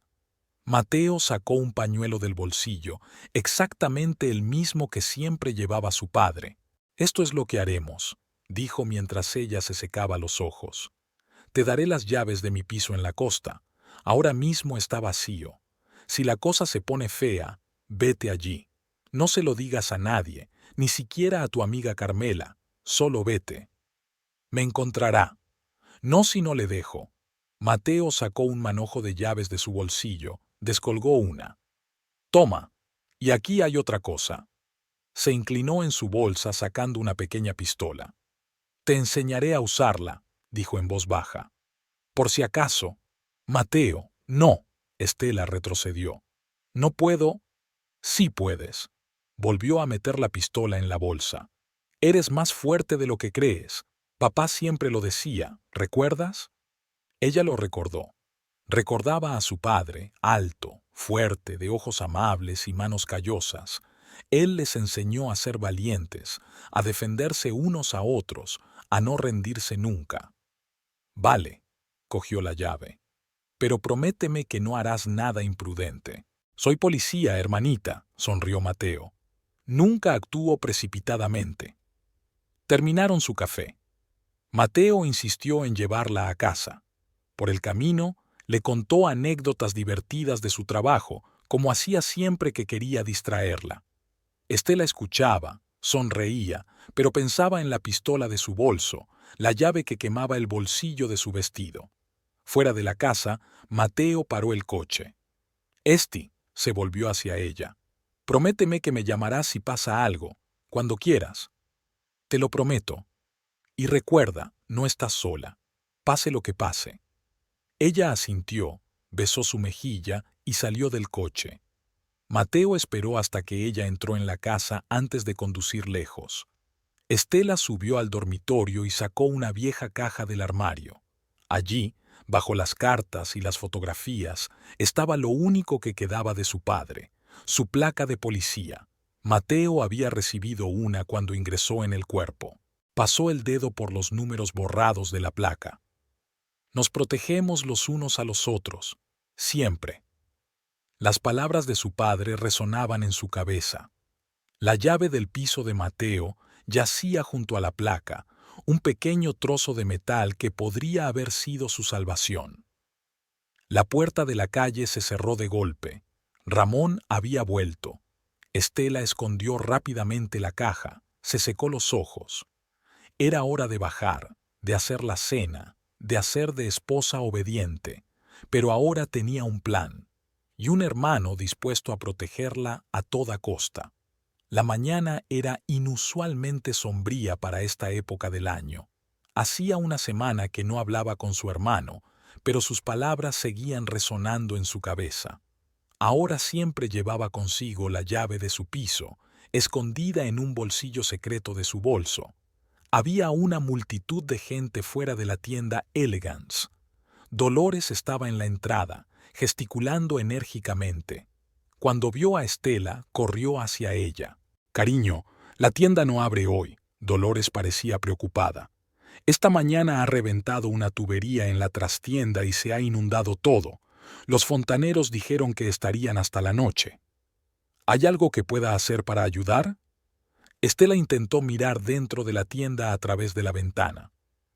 Mateo sacó un pañuelo del bolsillo, exactamente el mismo que siempre llevaba su padre. Esto es lo que haremos, dijo mientras ella se secaba los ojos. Te daré las llaves de mi piso en la costa. Ahora mismo está vacío. Si la cosa se pone fea, vete allí. No se lo digas a nadie, ni siquiera a tu amiga Carmela. Solo vete. Me encontrará. No si no le dejo. Mateo sacó un manojo de llaves de su bolsillo, descolgó una. Toma. Y aquí hay otra cosa. Se inclinó en su bolsa sacando una pequeña pistola. Te enseñaré a usarla, dijo en voz baja. Por si acaso. Mateo, no. Estela retrocedió. No puedo. Sí puedes. Volvió a meter la pistola en la bolsa. Eres más fuerte de lo que crees. Papá siempre lo decía, ¿recuerdas? Ella lo recordó. Recordaba a su padre, alto, fuerte, de ojos amables y manos callosas. Él les enseñó a ser valientes, a defenderse unos a otros, a no rendirse nunca. Vale, cogió la llave. Pero prométeme que no harás nada imprudente. Soy policía, hermanita, sonrió Mateo. Nunca actúo precipitadamente. Terminaron su café. Mateo insistió en llevarla a casa. Por el camino, le contó anécdotas divertidas de su trabajo, como hacía siempre que quería distraerla. Estela escuchaba, sonreía, pero pensaba en la pistola de su bolso, la llave que quemaba el bolsillo de su vestido. Fuera de la casa, Mateo paró el coche. Esti, se volvió hacia ella. Prométeme que me llamarás si pasa algo, cuando quieras. Te lo prometo. Y recuerda, no estás sola, pase lo que pase. Ella asintió, besó su mejilla y salió del coche. Mateo esperó hasta que ella entró en la casa antes de conducir lejos. Estela subió al dormitorio y sacó una vieja caja del armario. Allí, bajo las cartas y las fotografías, estaba lo único que quedaba de su padre, su placa de policía. Mateo había recibido una cuando ingresó en el cuerpo. Pasó el dedo por los números borrados de la placa. Nos protegemos los unos a los otros, siempre. Las palabras de su padre resonaban en su cabeza. La llave del piso de Mateo yacía junto a la placa, un pequeño trozo de metal que podría haber sido su salvación. La puerta de la calle se cerró de golpe. Ramón había vuelto. Estela escondió rápidamente la caja, se secó los ojos. Era hora de bajar, de hacer la cena, de hacer de esposa obediente, pero ahora tenía un plan, y un hermano dispuesto a protegerla a toda costa. La mañana era inusualmente sombría para esta época del año. Hacía una semana que no hablaba con su hermano, pero sus palabras seguían resonando en su cabeza. Ahora siempre llevaba consigo la llave de su piso, escondida en un bolsillo secreto de su bolso. Había una multitud de gente fuera de la tienda Elegance. Dolores estaba en la entrada, gesticulando enérgicamente. Cuando vio a Estela, corrió hacia ella. «Cariño, la tienda no abre hoy». Dolores parecía preocupada. «Esta mañana ha reventado una tubería en la trastienda y se ha inundado todo. Los fontaneros dijeron que estarían hasta la noche. ¿Hay algo que pueda hacer para ayudar?» Estela intentó mirar dentro de la tienda a través de la ventana.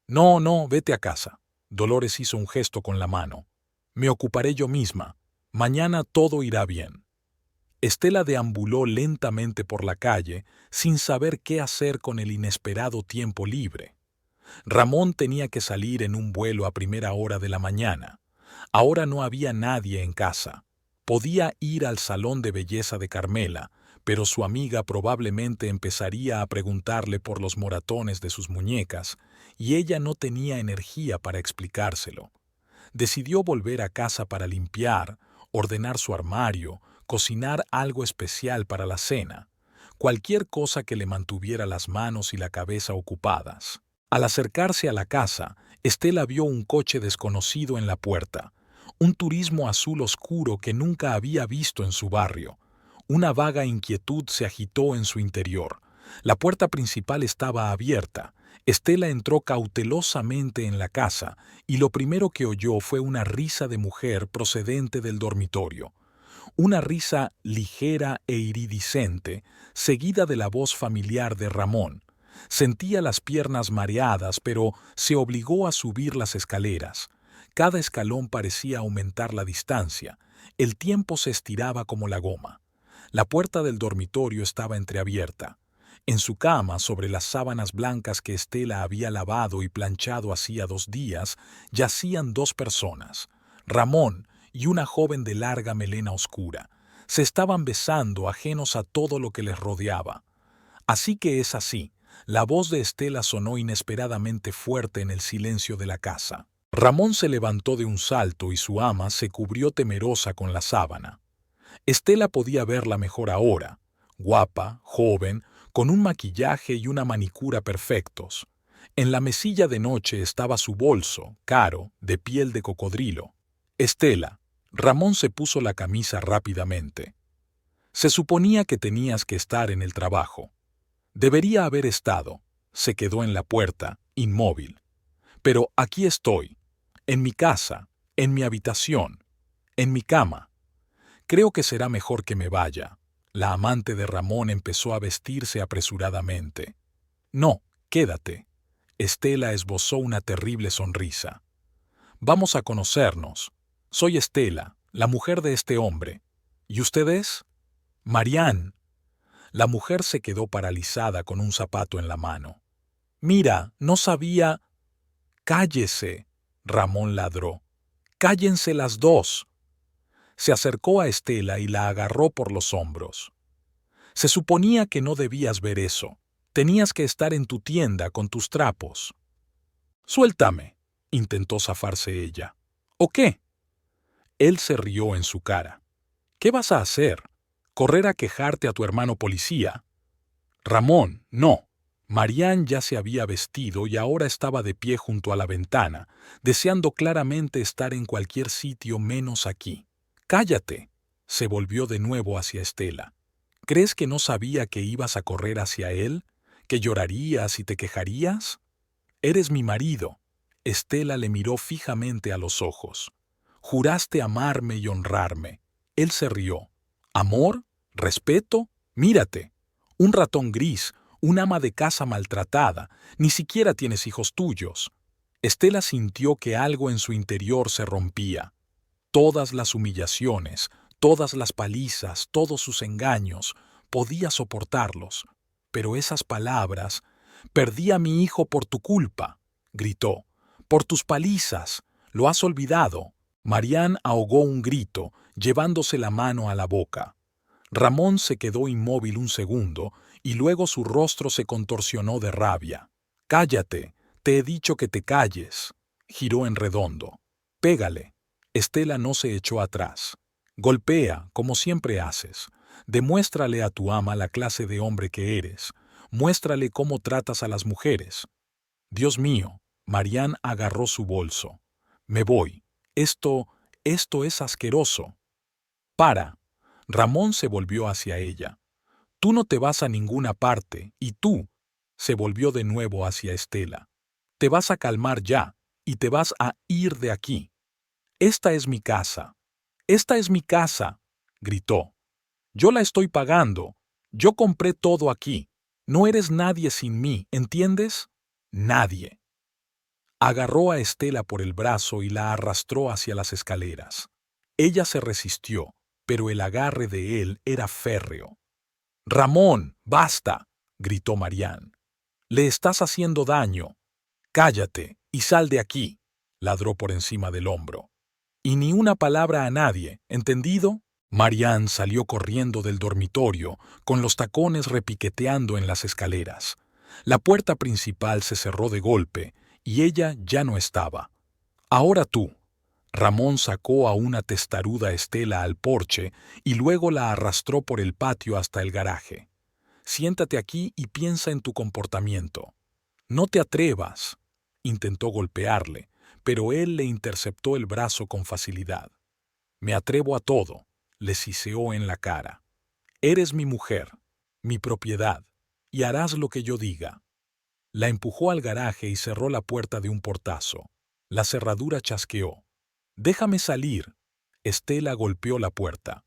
«No, no, vete a casa». Dolores hizo un gesto con la mano. «Me ocuparé yo misma. Mañana todo irá bien». Estela deambuló lentamente por la calle sin saber qué hacer con el inesperado tiempo libre. Ramón tenía que salir en un vuelo a primera hora de la mañana. Ahora no había nadie en casa. Podía ir al salón de belleza de Carmela, pero su amiga probablemente empezaría a preguntarle por los moratones de sus muñecas, y ella no tenía energía para explicárselo. Decidió volver a casa para limpiar, ordenar su armario, cocinar algo especial para la cena, cualquier cosa que le mantuviera las manos y la cabeza ocupadas. Al acercarse a la casa, Estela vio un coche desconocido en la puerta, un turismo azul oscuro que nunca había visto en su barrio. Una vaga inquietud se agitó en su interior. La puerta principal estaba abierta. Estela entró cautelosamente en la casa y lo primero que oyó fue una risa de mujer procedente del dormitorio. Una risa ligera e iridiscente, seguida de la voz familiar de Ramón. Sentía las piernas mareadas, pero se obligó a subir las escaleras. Cada escalón parecía aumentar la distancia. El tiempo se estiraba como la goma. La puerta del dormitorio estaba entreabierta. En su cama, sobre las sábanas blancas que Estela había lavado y planchado hacía 2 días, yacían 2 personas, Ramón y una joven de larga melena oscura. Se estaban besando, ajenos a todo lo que les rodeaba. Así que es así. La voz de Estela sonó inesperadamente fuerte en el silencio de la casa. Ramón se levantó de un salto y su ama se cubrió temerosa con la sábana. Estela podía verla mejor ahora, guapa, joven, con un maquillaje y una manicura perfectos. En la mesilla de noche estaba su bolso, caro, de piel de cocodrilo. Estela. Ramón se puso la camisa rápidamente. Se suponía que tenías que estar en el trabajo. Debería haber estado. Se quedó en la puerta, inmóvil. Pero aquí estoy, en mi casa, en mi habitación, en mi cama. Creo que será mejor que me vaya. La amante de Ramón empezó a vestirse apresuradamente. No, quédate. Estela esbozó una terrible sonrisa. Vamos a conocernos. Soy Estela, la mujer de este hombre. ¿Y usted es? Marián. La mujer se quedó paralizada con un zapato en la mano. Mira, no sabía... Cállese, Ramón ladró. Cállense las dos. Se acercó a Estela y la agarró por los hombros. Se suponía que no debías ver eso. Tenías que estar en tu tienda con tus trapos. Suéltame, intentó zafarse ella. ¿O qué? Él se rió en su cara. ¿Qué vas a hacer? ¿Correr a quejarte a tu hermano policía? Ramón, no. Marián ya se había vestido y ahora estaba de pie junto a la ventana, deseando claramente estar en cualquier sitio menos aquí. Cállate. Se volvió de nuevo hacia Estela. ¿Crees que no sabía que ibas a correr hacia él? ¿Que llorarías y te quejarías? Eres mi marido. Estela le miró fijamente a los ojos. Juraste amarme y honrarme. Él se rió. ¿Amor? ¿Respeto? Mírate. Un ratón gris, un ama de casa maltratada, ni siquiera tienes hijos tuyos. Estela sintió que algo en su interior se rompía. Todas las humillaciones, todas las palizas, todos sus engaños, podía soportarlos. Pero esas palabras, perdí a mi hijo por tu culpa, gritó, por tus palizas, lo has olvidado. Marián ahogó un grito, llevándose la mano a la boca. Ramón se quedó inmóvil un segundo y luego su rostro se contorsionó de rabia. Cállate, te he dicho que te calles. Giró en redondo. Pégale. Estela no se echó atrás. Golpea, como siempre haces. Demuéstrale a tu ama la clase de hombre que eres. Muéstrale cómo tratas a las mujeres. Dios mío, Marián agarró su bolso. Me voy. Esto es asqueroso. Para. Ramón se volvió hacia ella. Tú no te vas a ninguna parte, y tú. Se volvió de nuevo hacia Estela. Te vas a calmar ya, y te vas a ir de aquí. Esta es mi casa. Esta es mi casa, gritó. Yo la estoy pagando. Yo compré todo aquí. No eres nadie sin mí, ¿entiendes? Nadie. Agarró a Estela por el brazo y la arrastró hacia las escaleras. Ella se resistió, pero el agarre de él era férreo. Ramón, basta, gritó Marián. Le estás haciendo daño. Cállate y sal de aquí, ladró por encima del hombro. Y ni una palabra a nadie, ¿entendido? Marianne salió corriendo del dormitorio, con los tacones repiqueteando en las escaleras. La puerta principal se cerró de golpe, y ella ya no estaba. «Ahora tú». Ramón sacó a una testaruda Estela al porche y luego la arrastró por el patio hasta el garaje. «Siéntate aquí y piensa en tu comportamiento». «No te atrevas». Intentó golpearle, pero él le interceptó el brazo con facilidad. «Me atrevo a todo», le siseó en la cara. «Eres mi mujer, mi propiedad, y harás lo que yo diga». La empujó al garaje y cerró la puerta de un portazo. La cerradura chasqueó. «Déjame salir». Estela golpeó la puerta.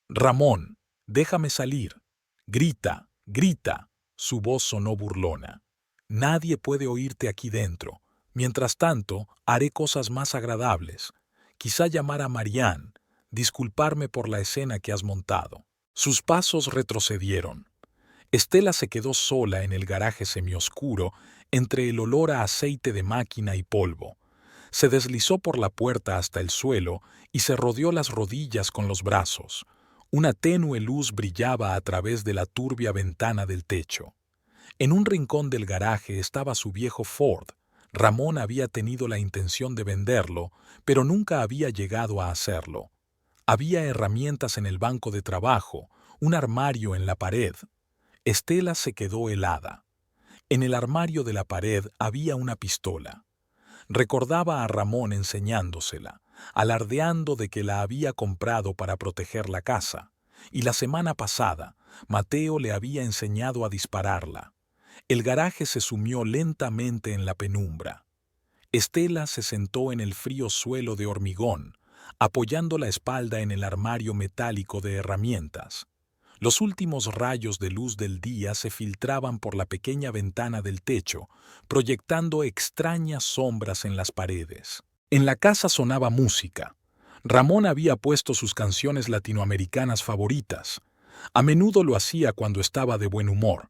«Ramón, déjame salir». «Grita, grita». Su voz sonó burlona. «Nadie puede oírte aquí dentro. Mientras tanto, haré cosas más agradables. Quizá llamar a Marianne, disculparme por la escena que has montado». Sus pasos retrocedieron. Estela se quedó sola en el garaje semioscuro, entre el olor a aceite de máquina y polvo. Se deslizó por la puerta hasta el suelo y se rodeó las rodillas con los brazos. Una tenue luz brillaba a través de la turbia ventana del techo. En un rincón del garaje estaba su viejo Ford. Ramón había tenido la intención de venderlo, pero nunca había llegado a hacerlo. Había herramientas en el banco de trabajo, un armario en la pared. Estela se quedó helada. En el armario de la pared había una pistola. Recordaba a Ramón enseñándosela, alardeando de que la había comprado para proteger la casa, y la semana pasada Mateo le había enseñado a dispararla. El garaje se sumió lentamente en la penumbra. Estela se sentó en el frío suelo de hormigón, apoyando la espalda en el armario metálico de herramientas. Los últimos rayos de luz del día se filtraban por la pequeña ventana del techo, proyectando extrañas sombras en las paredes. En la casa sonaba música. Ramón había puesto sus canciones latinoamericanas favoritas. A menudo lo hacía cuando estaba de buen humor.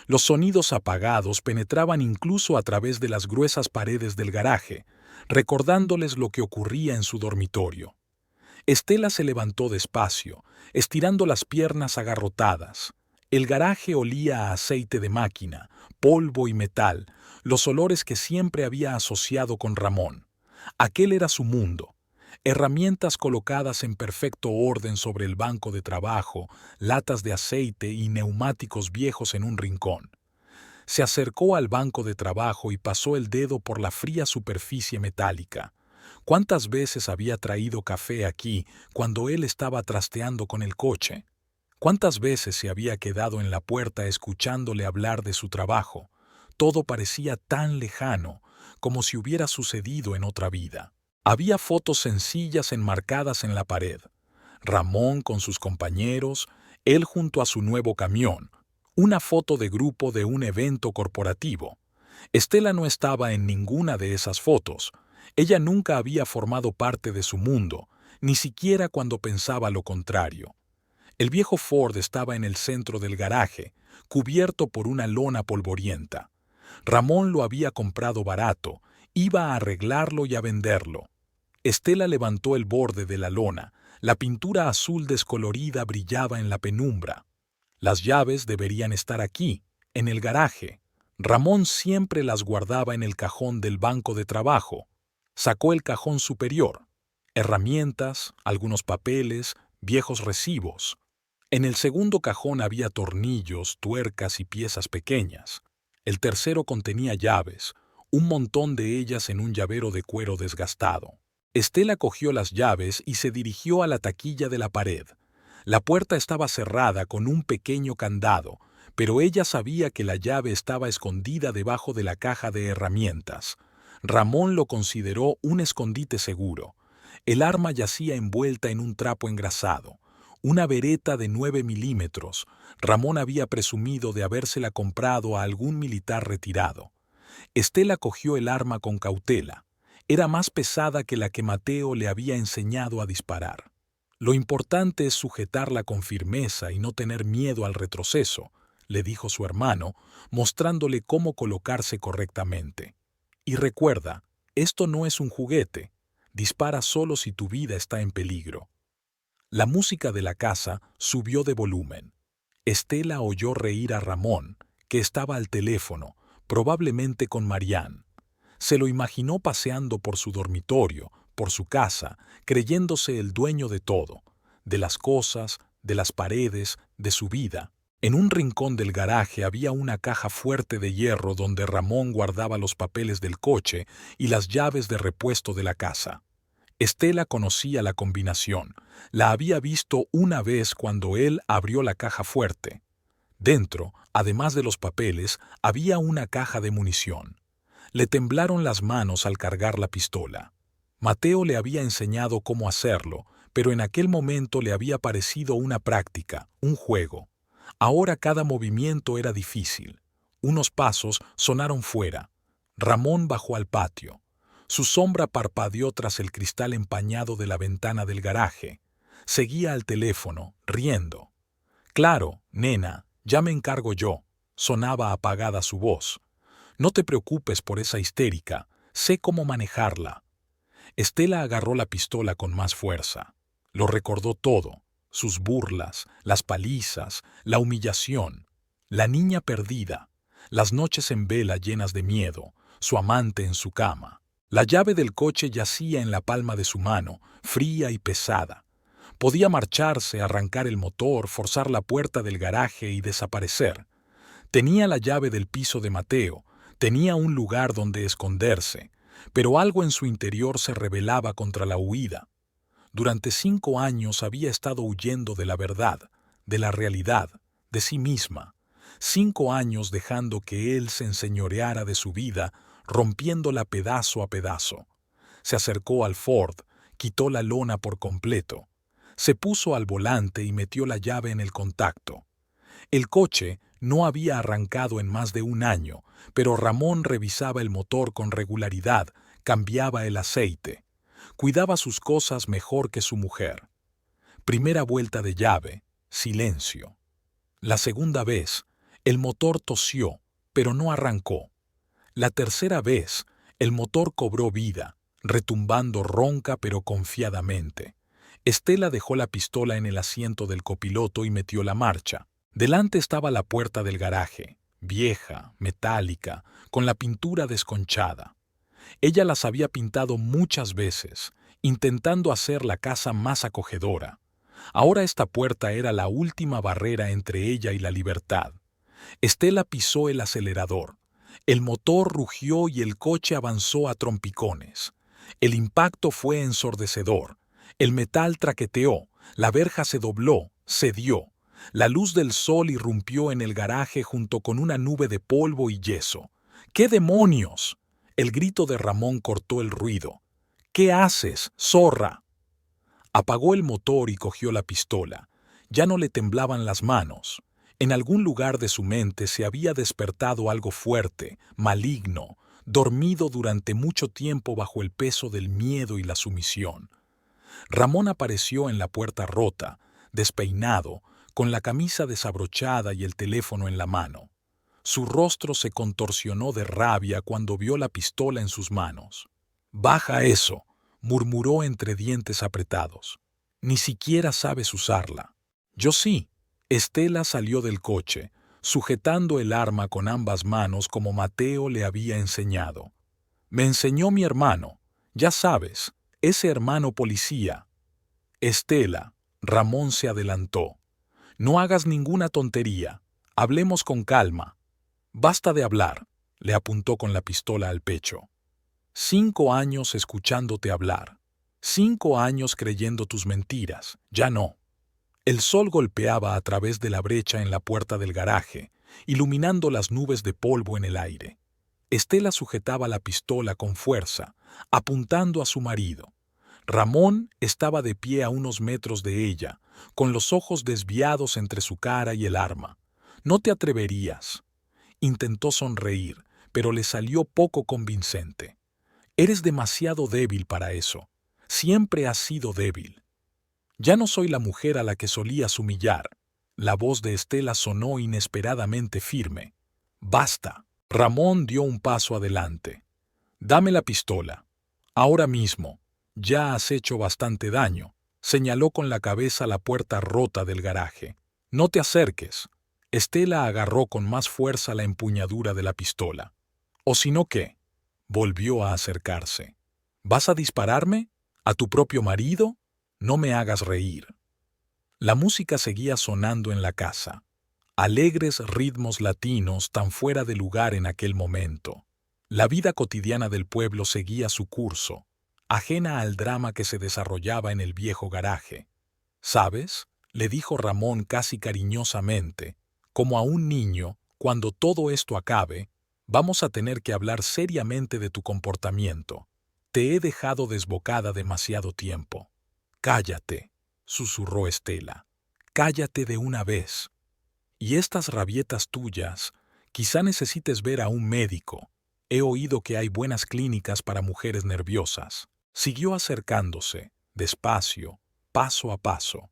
Los sonidos apagados penetraban incluso a través de las gruesas paredes del garaje, recordándoles lo que ocurría en su dormitorio. Estela se levantó despacio, estirando las piernas agarrotadas. El garaje olía a aceite de máquina, polvo y metal, los olores que siempre había asociado con Ramón. Aquel era su mundo. Herramientas colocadas en perfecto orden sobre el banco de trabajo, latas de aceite y neumáticos viejos en un rincón. Se acercó al banco de trabajo y pasó el dedo por la fría superficie metálica. ¿Cuántas veces había traído café aquí cuando él estaba trasteando con el coche? ¿Cuántas veces se había quedado en la puerta escuchándole hablar de su trabajo? Todo parecía tan lejano, como si hubiera sucedido en otra vida. Había fotos sencillas enmarcadas en la pared. Ramón con sus compañeros, él junto a su nuevo camión, una foto de grupo de un evento corporativo. Estela no estaba en ninguna de esas fotos. Ella nunca había formado parte de su mundo, ni siquiera cuando pensaba lo contrario. El viejo Ford estaba en el centro del garaje, cubierto por una lona polvorienta. Ramón lo había comprado barato, iba a arreglarlo y a venderlo. Estela levantó el borde de la lona, la pintura azul descolorida brillaba en la penumbra. Las llaves deberían estar aquí, en el garaje. Ramón siempre las guardaba en el cajón del banco de trabajo. Sacó el cajón superior. Herramientas, algunos papeles, viejos recibos. En el segundo cajón había tornillos, tuercas y piezas pequeñas. El tercero contenía llaves, un montón de ellas en un llavero de cuero desgastado. Estela cogió las llaves y se dirigió a la taquilla de la pared. La puerta estaba cerrada con un pequeño candado, pero ella sabía que la llave estaba escondida debajo de la caja de herramientas. Ramón lo consideró un escondite seguro. El arma yacía envuelta en un trapo engrasado. Una Beretta de 9 milímetros. Ramón había presumido de habérsela comprado a algún militar retirado. Estela cogió el arma con cautela. Era más pesada que la que Mateo le había enseñado a disparar. Lo importante es sujetarla con firmeza y no tener miedo al retroceso, le dijo su hermano, mostrándole cómo colocarse correctamente. Y recuerda, esto no es un juguete. Dispara solo si tu vida está en peligro. La música de la casa subió de volumen. Estela oyó reír a Ramón, que estaba al teléfono, probablemente con Marianne. Se lo imaginó paseando por su dormitorio, por su casa, creyéndose el dueño de todo, de las cosas, de las paredes, de su vida. En un rincón del garaje había una caja fuerte de hierro donde Ramón guardaba los papeles del coche y las llaves de repuesto de la casa. Estela conocía la combinación. La había visto una vez cuando él abrió la caja fuerte. Dentro, además de los papeles, había una caja de munición. Le temblaron las manos al cargar la pistola. Mateo le había enseñado cómo hacerlo, pero en aquel momento le había parecido una práctica, un juego. Ahora cada movimiento era difícil. Unos pasos sonaron fuera. Ramón bajó al patio. Su sombra parpadeó tras el cristal empañado de la ventana del garaje. Seguía al teléfono, riendo. «Claro, nena, ya me encargo yo», sonaba apagada su voz. «No te preocupes por esa histérica, sé cómo manejarla». Estela agarró la pistola con más fuerza. Lo recordó todo, sus burlas, las palizas, la humillación, la niña perdida, las noches en vela llenas de miedo, su amante en su cama. La llave del coche yacía en la palma de su mano, fría y pesada. Podía marcharse, arrancar el motor, forzar la puerta del garaje y desaparecer. Tenía la llave del piso de Mateo, tenía un lugar donde esconderse, pero algo en su interior se rebelaba contra la huida. Durante 5 años había estado huyendo de la verdad, de la realidad, de sí misma. 5 años dejando que él se enseñoreara de su vida, rompiéndola pedazo a pedazo. Se acercó al Ford, quitó la lona por completo. Se puso al volante y metió la llave en el contacto. El coche no había arrancado en más de 1 año, pero Ramón revisaba el motor con regularidad, cambiaba el aceite. Cuidaba sus cosas mejor que su mujer. Primera vuelta de llave, silencio. La segunda vez, el motor tosió, pero no arrancó. La tercera vez, el motor cobró vida, retumbando ronca pero confiadamente. Estela dejó la pistola en el asiento del copiloto y metió la marcha. Delante estaba la puerta del garaje, vieja, metálica, con la pintura desconchada. Ella las había pintado muchas veces, intentando hacer la casa más acogedora. Ahora esta puerta era la última barrera entre ella y la libertad. Estela pisó el acelerador. El motor rugió y el coche avanzó a trompicones. El impacto fue ensordecedor. El metal traqueteó, la verja se dobló, cedió. La luz del sol irrumpió en el garaje junto con una nube de polvo y yeso. ¡Qué demonios! El grito de Ramón cortó el ruido. «¿Qué haces, zorra?» Apagó el motor y cogió la pistola. Ya no le temblaban las manos. En algún lugar de su mente se había despertado algo fuerte, maligno, dormido durante mucho tiempo bajo el peso del miedo y la sumisión. Ramón apareció en la puerta rota, despeinado, con la camisa desabrochada y el teléfono en la mano. Su rostro se contorsionó de rabia cuando vio la pistola en sus manos. «Baja eso», murmuró entre dientes apretados. «Ni siquiera sabes usarla». «Yo sí». Estela salió del coche, sujetando el arma con ambas manos como Mateo le había enseñado. «Me enseñó mi hermano, ya sabes, ese hermano policía». «Estela», Ramón se adelantó. «No hagas ninguna tontería. Hablemos con calma». «Basta de hablar», le apuntó con la pistola al pecho. 5 años escuchándote hablar. 5 años creyendo tus mentiras. Ya no. El sol golpeaba a través de la brecha en la puerta del garaje, iluminando las nubes de polvo en el aire. Estela sujetaba la pistola con fuerza, apuntando a su marido. Ramón estaba de pie a unos metros de ella, con los ojos desviados entre su cara y el arma. «No te atreverías». Intentó sonreír, pero le salió poco convincente. «Eres demasiado débil para eso. Siempre has sido débil». «Ya no soy la mujer a la que solías humillar». La voz de Estela sonó inesperadamente firme. «Basta». Ramón dio un paso adelante. «Dame la pistola. Ahora mismo. Ya has hecho bastante daño. Señaló con la cabeza la puerta rota del garaje. «No te acerques». Estela agarró con más fuerza la empuñadura de la pistola. «¿O si no qué?» Volvió a acercarse. «¿Vas a dispararme? ¿A tu propio marido? No me hagas reír». La música seguía sonando en la casa. Alegres ritmos latinos tan fuera de lugar en aquel momento. La vida cotidiana del pueblo seguía su curso, ajena al drama que se desarrollaba en el viejo garaje. «¿Sabes?», le dijo Ramón casi cariñosamente, como a un niño, «cuando todo esto acabe, vamos a tener que hablar seriamente de tu comportamiento. Te he dejado desbocada demasiado tiempo». «Cállate», susurró Estela. «Cállate de una vez. Y estas rabietas tuyas, quizá necesites ver a un médico. He oído que hay buenas clínicas para mujeres nerviosas». Siguió acercándose, despacio, paso a paso.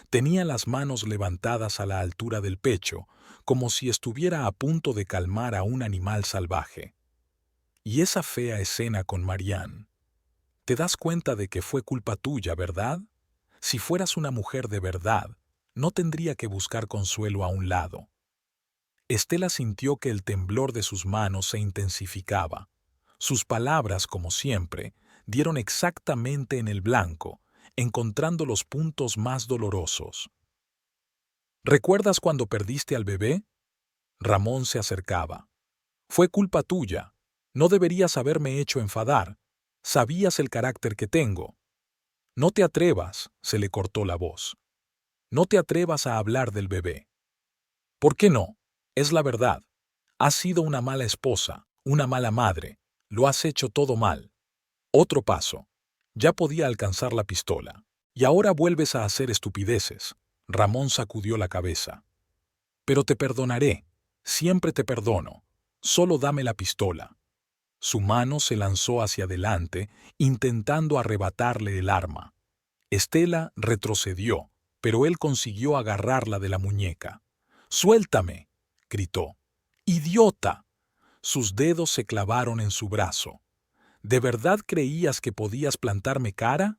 Tenía las manos levantadas a la altura del pecho, como si estuviera a punto de calmar a un animal salvaje. «Y esa fea escena con Marianne. Te das cuenta de que fue culpa tuya, ¿verdad? Si fueras una mujer de verdad, no tendría que buscar consuelo a un lado». Estela sintió que el temblor de sus manos se intensificaba. Sus palabras, como siempre, dieron exactamente en el blanco, encontrando los puntos más dolorosos. «¿Recuerdas cuando perdiste al bebé?» Ramón se acercaba. «Fue culpa tuya. No deberías haberme hecho enfadar. Sabías el carácter que tengo». «No te atrevas», se le cortó la voz. «No te atrevas a hablar del bebé». «¿Por qué no? Es la verdad. Has sido una mala esposa, una mala madre. Lo has hecho todo mal». Otro paso. Ya podía alcanzar la pistola. «Y ahora vuelves a hacer estupideces». Ramón sacudió la cabeza. «Pero te perdonaré. Siempre te perdono. Solo dame la pistola». Su mano se lanzó hacia adelante, intentando arrebatarle el arma. Estela retrocedió, pero él consiguió agarrarla de la muñeca. «¡Suéltame!», gritó. «¡Idiota!». Sus dedos se clavaron en su brazo. «¿De verdad creías que podías plantarme cara?».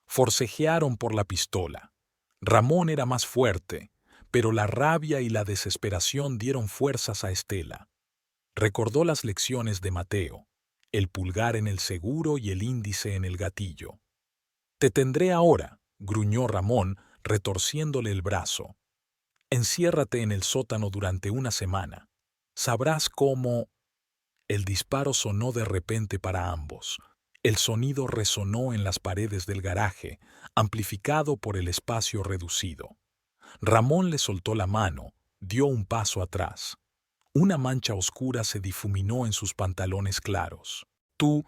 Forcejearon por la pistola. Ramón era más fuerte, pero la rabia y la desesperación dieron fuerzas a Estela. Recordó las lecciones de Mateo, el pulgar en el seguro y el índice en el gatillo. «Te tendré ahora», gruñó Ramón, retorciéndole el brazo. «Enciérrate en el sótano durante una semana. Sabrás cómo». El disparo sonó de repente para ambos. El sonido resonó en las paredes del garaje, amplificado por el espacio reducido. Ramón le soltó la mano, dio un paso atrás. Una mancha oscura se difuminó en sus pantalones claros. «Tú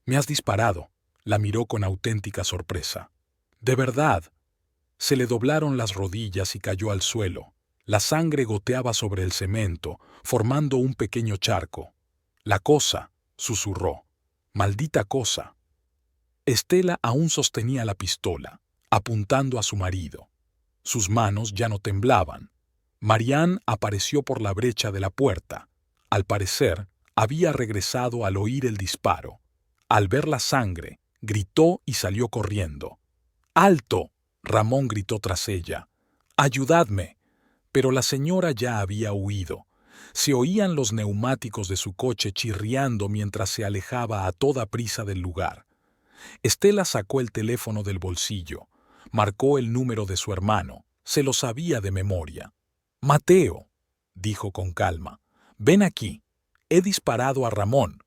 me has disparado», la miró con auténtica sorpresa. «¿De verdad?». Se le doblaron las rodillas y cayó al suelo. La sangre goteaba sobre el cemento, formando un pequeño charco. «La cosa», susurró. «Maldita cosa». Estela aún sostenía la pistola, apuntando a su marido. Sus manos ya no temblaban. Marianne apareció por la brecha de la puerta. Al parecer, había regresado al oír el disparo. Al ver la sangre, gritó y salió corriendo. «¡Alto!», Ramón gritó tras ella. «¡Ayudadme!». Pero la señora ya había huido. Se oían los neumáticos de su coche chirriando mientras se alejaba a toda prisa del lugar. Estela sacó el teléfono del bolsillo, marcó el número de su hermano, se lo sabía de memoria. «Mateo», dijo con calma, «ven aquí. He disparado a Ramón».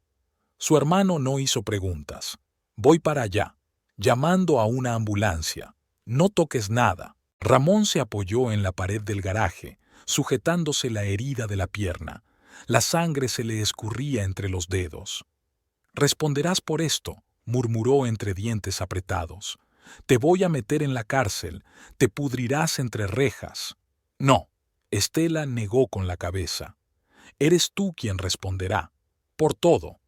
Su hermano no hizo preguntas. «Voy para allá, llamando a una ambulancia. No toques nada». Ramón se apoyó en la pared del garaje, sujetándose la herida de la pierna. La sangre se le escurría entre los dedos. «Responderás por esto», murmuró entre dientes apretados. «Te voy a meter en la cárcel, te pudrirás entre rejas». «No», Estela negó con la cabeza. «Eres tú quien responderá. Por todo».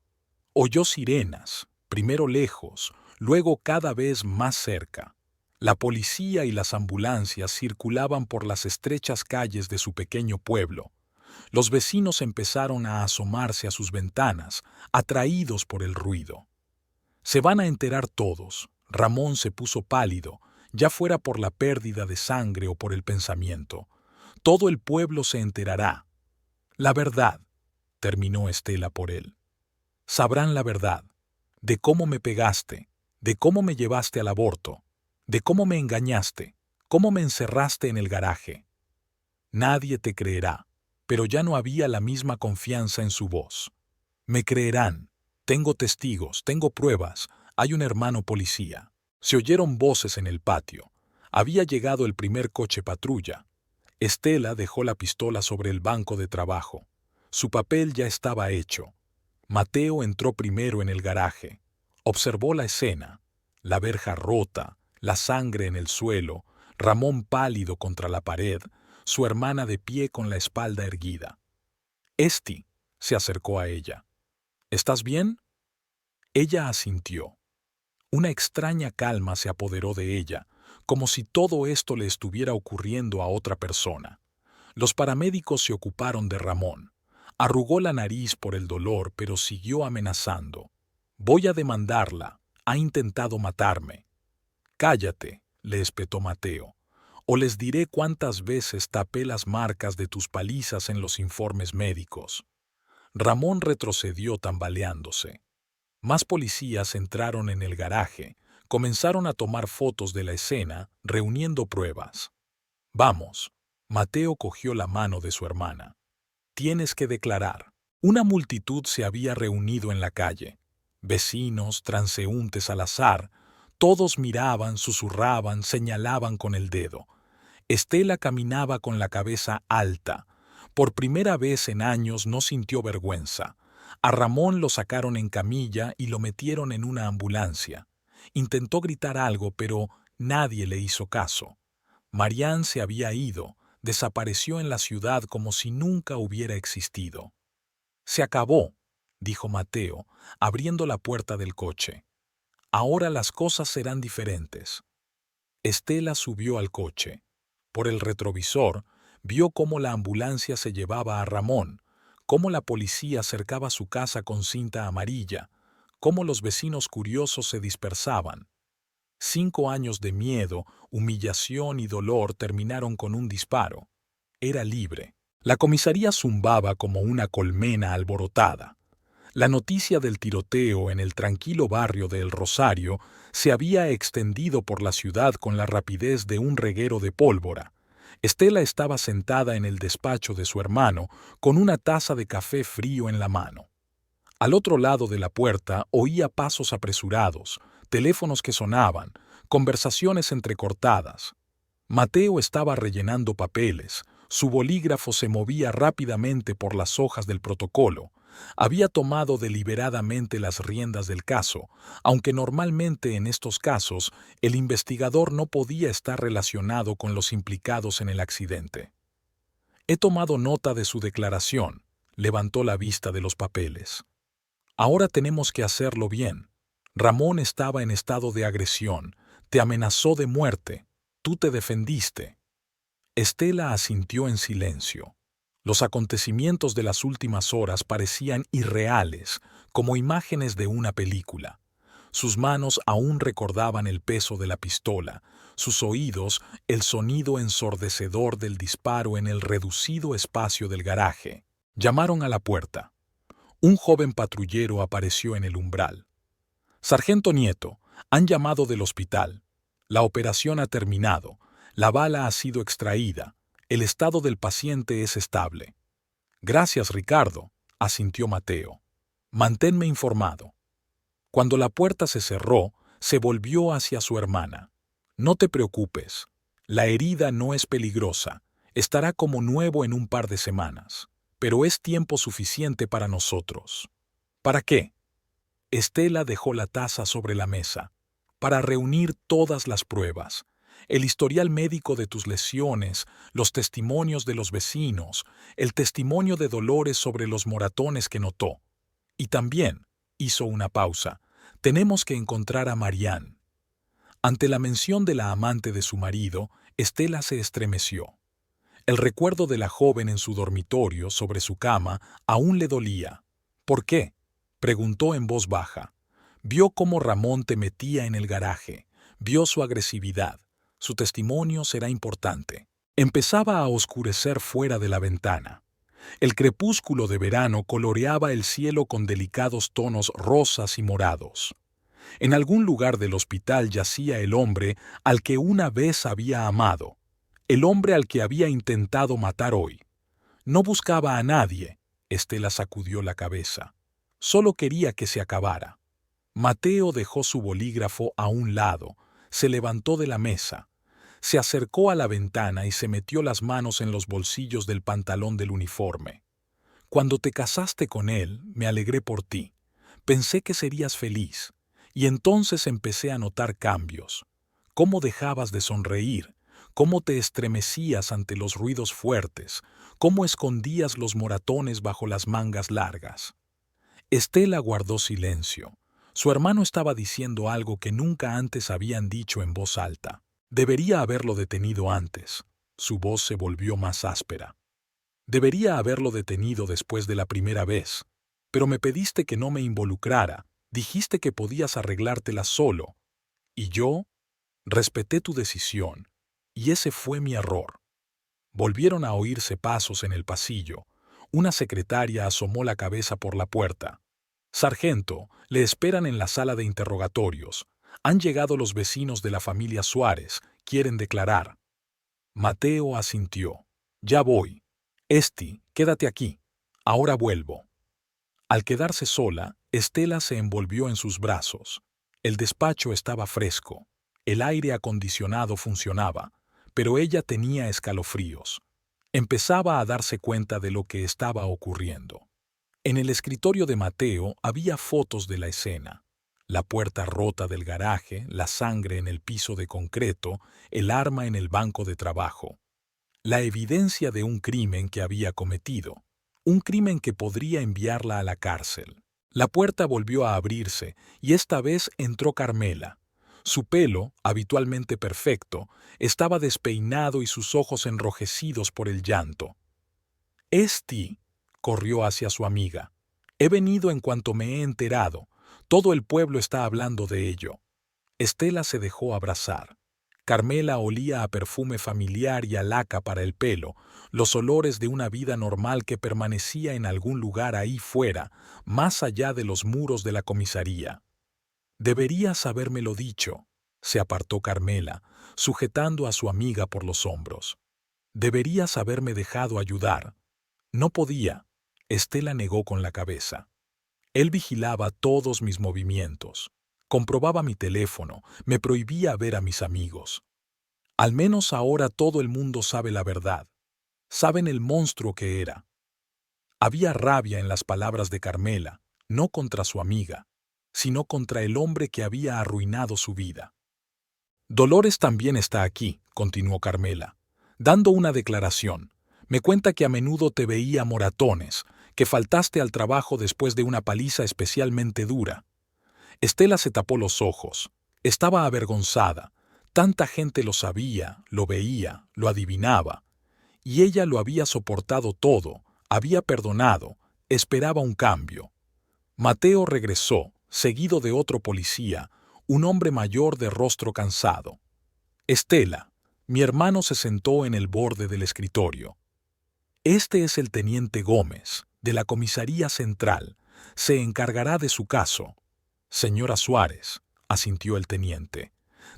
Oyó sirenas, primero lejos, luego cada vez más cerca. La policía y las ambulancias circulaban por las estrechas calles de su pequeño pueblo. Los vecinos empezaron a asomarse a sus ventanas, atraídos por el ruido. «Se van a enterar todos». Ramón se puso pálido, ya fuera por la pérdida de sangre o por el pensamiento. Todo el pueblo se enterará. La verdad, terminó Estela por él. Sabrán la verdad, de cómo me pegaste, de cómo me llevaste al aborto, de cómo me engañaste, cómo me encerraste en el garaje. Nadie te creerá, pero ya no había la misma confianza en su voz. Me creerán. Tengo testigos, tengo pruebas, hay un hermano policía. Se oyeron voces en el patio. Había llegado el primer coche patrulla. Estela dejó la pistola sobre el banco de trabajo. Su papel ya estaba hecho. Mateo entró primero en el garaje. Observó la escena, la verja rota, la sangre en el suelo, Ramón pálido contra la pared, su hermana de pie con la espalda erguida. Esti se acercó a ella. ¿Estás bien? Ella asintió. Una extraña calma se apoderó de ella, como si todo esto le estuviera ocurriendo a otra persona. Los paramédicos se ocuparon de Ramón. Arrugó la nariz por el dolor, pero siguió amenazando. Voy a demandarla. Ha intentado matarme. Cállate, le espetó Mateo, o les diré cuántas veces tapé las marcas de tus palizas en los informes médicos. Ramón retrocedió tambaleándose. Más policías entraron en el garaje, comenzaron a tomar fotos de la escena, reuniendo pruebas. Vamos. Mateo cogió la mano de su hermana. Tienes que declarar. Una multitud se había reunido en la calle. Vecinos, transeúntes al azar, todos miraban, susurraban, señalaban con el dedo. Estela caminaba con la cabeza alta. Por primera vez en años no sintió vergüenza. A Ramón lo sacaron en camilla y lo metieron en una ambulancia. Intentó gritar algo, pero nadie le hizo caso. Marián se había ido, desapareció en la ciudad como si nunca hubiera existido. Se acabó, dijo Mateo, abriendo la puerta del coche. Ahora las cosas serán diferentes. Estela subió al coche. Por el retrovisor, vio cómo la ambulancia se llevaba a Ramón, cómo la policía cercaba su casa con cinta amarilla, cómo los vecinos curiosos se dispersaban. 5 años de miedo, humillación y dolor terminaron con un disparo. Era libre. La comisaría zumbaba como una colmena alborotada. La noticia del tiroteo en el tranquilo barrio de El Rosario se había extendido por la ciudad con la rapidez de un reguero de pólvora. Estela estaba sentada en el despacho de su hermano con una taza de café frío en la mano. Al otro lado de la puerta oía pasos apresurados, teléfonos que sonaban, conversaciones entrecortadas. Mateo estaba rellenando papeles, su bolígrafo se movía rápidamente por las hojas del protocolo. Había tomado deliberadamente las riendas del caso, aunque normalmente en estos casos el investigador no podía estar relacionado con los implicados en el accidente. He tomado nota de su declaración, levantó la vista de los papeles. Ahora tenemos que hacerlo bien. Ramón estaba en estado de agresión, te amenazó de muerte, tú te defendiste. Estela asintió en silencio. Los acontecimientos de las últimas horas parecían irreales, como imágenes de una película. Sus manos aún recordaban el peso de la pistola, sus oídos el sonido ensordecedor del disparo en el reducido espacio del garaje. Llamaron a la puerta. Un joven patrullero apareció en el umbral. Sargento Nieto, han llamado del hospital. La operación ha terminado. La bala ha sido extraída. El estado del paciente es estable. Gracias, Ricardo, asintió Mateo. Manténme informado. Cuando la puerta se cerró, se volvió hacia su hermana. No te preocupes. La herida no es peligrosa. Estará como nuevo en un par de semanas. Pero es tiempo suficiente para nosotros. ¿Para qué? Estela dejó la taza sobre la mesa. Para reunir todas las pruebas. El historial médico de tus lesiones, los testimonios de los vecinos, el testimonio de Dolores sobre los moratones que notó. Y también, hizo una pausa, tenemos que encontrar a Marián. Ante la mención de la amante de su marido, Estela se estremeció. El recuerdo de la joven en su dormitorio, sobre su cama, aún le dolía. ¿Por qué? Preguntó en voz baja. Vio cómo Ramón te metía en el garaje, vio su agresividad. Su testimonio será importante. Empezaba a oscurecer fuera de la ventana. El crepúsculo de verano coloreaba el cielo con delicados tonos rosas y morados. En algún lugar del hospital yacía el hombre al que una vez había amado, el hombre al que había intentado matar hoy. No buscaba a nadie, Estela sacudió la cabeza. Solo quería que se acabara. Mateo dejó su bolígrafo a un lado, se levantó de la mesa, se acercó a la ventana y se metió las manos en los bolsillos del pantalón del uniforme. Cuando te casaste con él, me alegré por ti. Pensé que serías feliz. Y entonces empecé a notar cambios. Cómo dejabas de sonreír, cómo te estremecías ante los ruidos fuertes, cómo escondías los moratones bajo las mangas largas. Estela guardó silencio. Su hermano estaba diciendo algo que nunca antes habían dicho en voz alta. Debería haberlo detenido antes. Su voz se volvió más áspera. Debería haberlo detenido después de la primera vez. Pero me pediste que no me involucrara. Dijiste que podías arreglártela solo. Y yo respeté tu decisión. Y ese fue mi error. Volvieron a oírse pasos en el pasillo. Una secretaria asomó la cabeza por la puerta. Sargento, le esperan en la sala de interrogatorios. Han llegado los vecinos de la familia Suárez. Quieren declarar. Mateo asintió. Ya voy. Esti, quédate aquí. Ahora vuelvo. Al quedarse sola, Estela se envolvió en sus brazos. El despacho estaba fresco. El aire acondicionado funcionaba, pero ella tenía escalofríos. Empezaba a darse cuenta de lo que estaba ocurriendo. En el escritorio de Mateo había fotos de la escena. La puerta rota del garaje, la sangre en el piso de concreto, el arma en el banco de trabajo. La evidencia de un crimen que había cometido. Un crimen que podría enviarla a la cárcel. La puerta volvió a abrirse y esta vez entró Carmela. Su pelo, habitualmente perfecto, estaba despeinado y sus ojos enrojecidos por el llanto. Esti, corrió hacia su amiga. He venido en cuanto me he enterado. Todo el pueblo está hablando de ello. Estela se dejó abrazar. Carmela olía a perfume familiar y a laca para el pelo, los olores de una vida normal que permanecía en algún lugar ahí fuera, más allá de los muros de la comisaría. Deberías habérmelo dicho, se apartó Carmela, sujetando a su amiga por los hombros. Deberías haberme dejado ayudar. No podía. Estela negó con la cabeza. Él vigilaba todos mis movimientos. Comprobaba mi teléfono, me prohibía ver a mis amigos. Al menos ahora todo el mundo sabe la verdad. Saben el monstruo que era. Había rabia en las palabras de Carmela, no contra su amiga, sino contra el hombre que había arruinado su vida. Dolores también está aquí, continuó Carmela, dando una declaración. Me cuenta que a menudo te veía moratones, que faltaste al trabajo después de una paliza especialmente dura. Estela se tapó los ojos. Estaba avergonzada. Tanta gente lo sabía, lo veía, lo adivinaba. Y ella lo había soportado todo, había perdonado, esperaba un cambio. Mateo regresó, seguido de otro policía, un hombre mayor de rostro cansado. Estela, mi hermano se sentó en el borde del escritorio. Este es el teniente Gómez, de la comisaría central. Se encargará de su caso. Señora Suárez, asintió el teniente,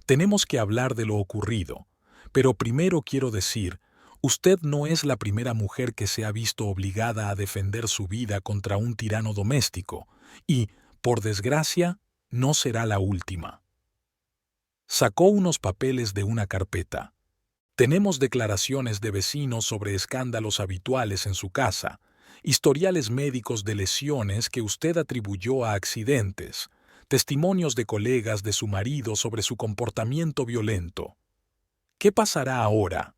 tenemos que hablar de lo ocurrido, pero primero quiero decir, usted no es la primera mujer que se ha visto obligada a defender su vida contra un tirano doméstico, y, por desgracia, no será la última. Sacó unos papeles de una carpeta. Tenemos declaraciones de vecinos sobre escándalos habituales en su casa, historiales médicos de lesiones que usted atribuyó a accidentes, testimonios de colegas de su marido sobre su comportamiento violento. ¿Qué pasará ahora?,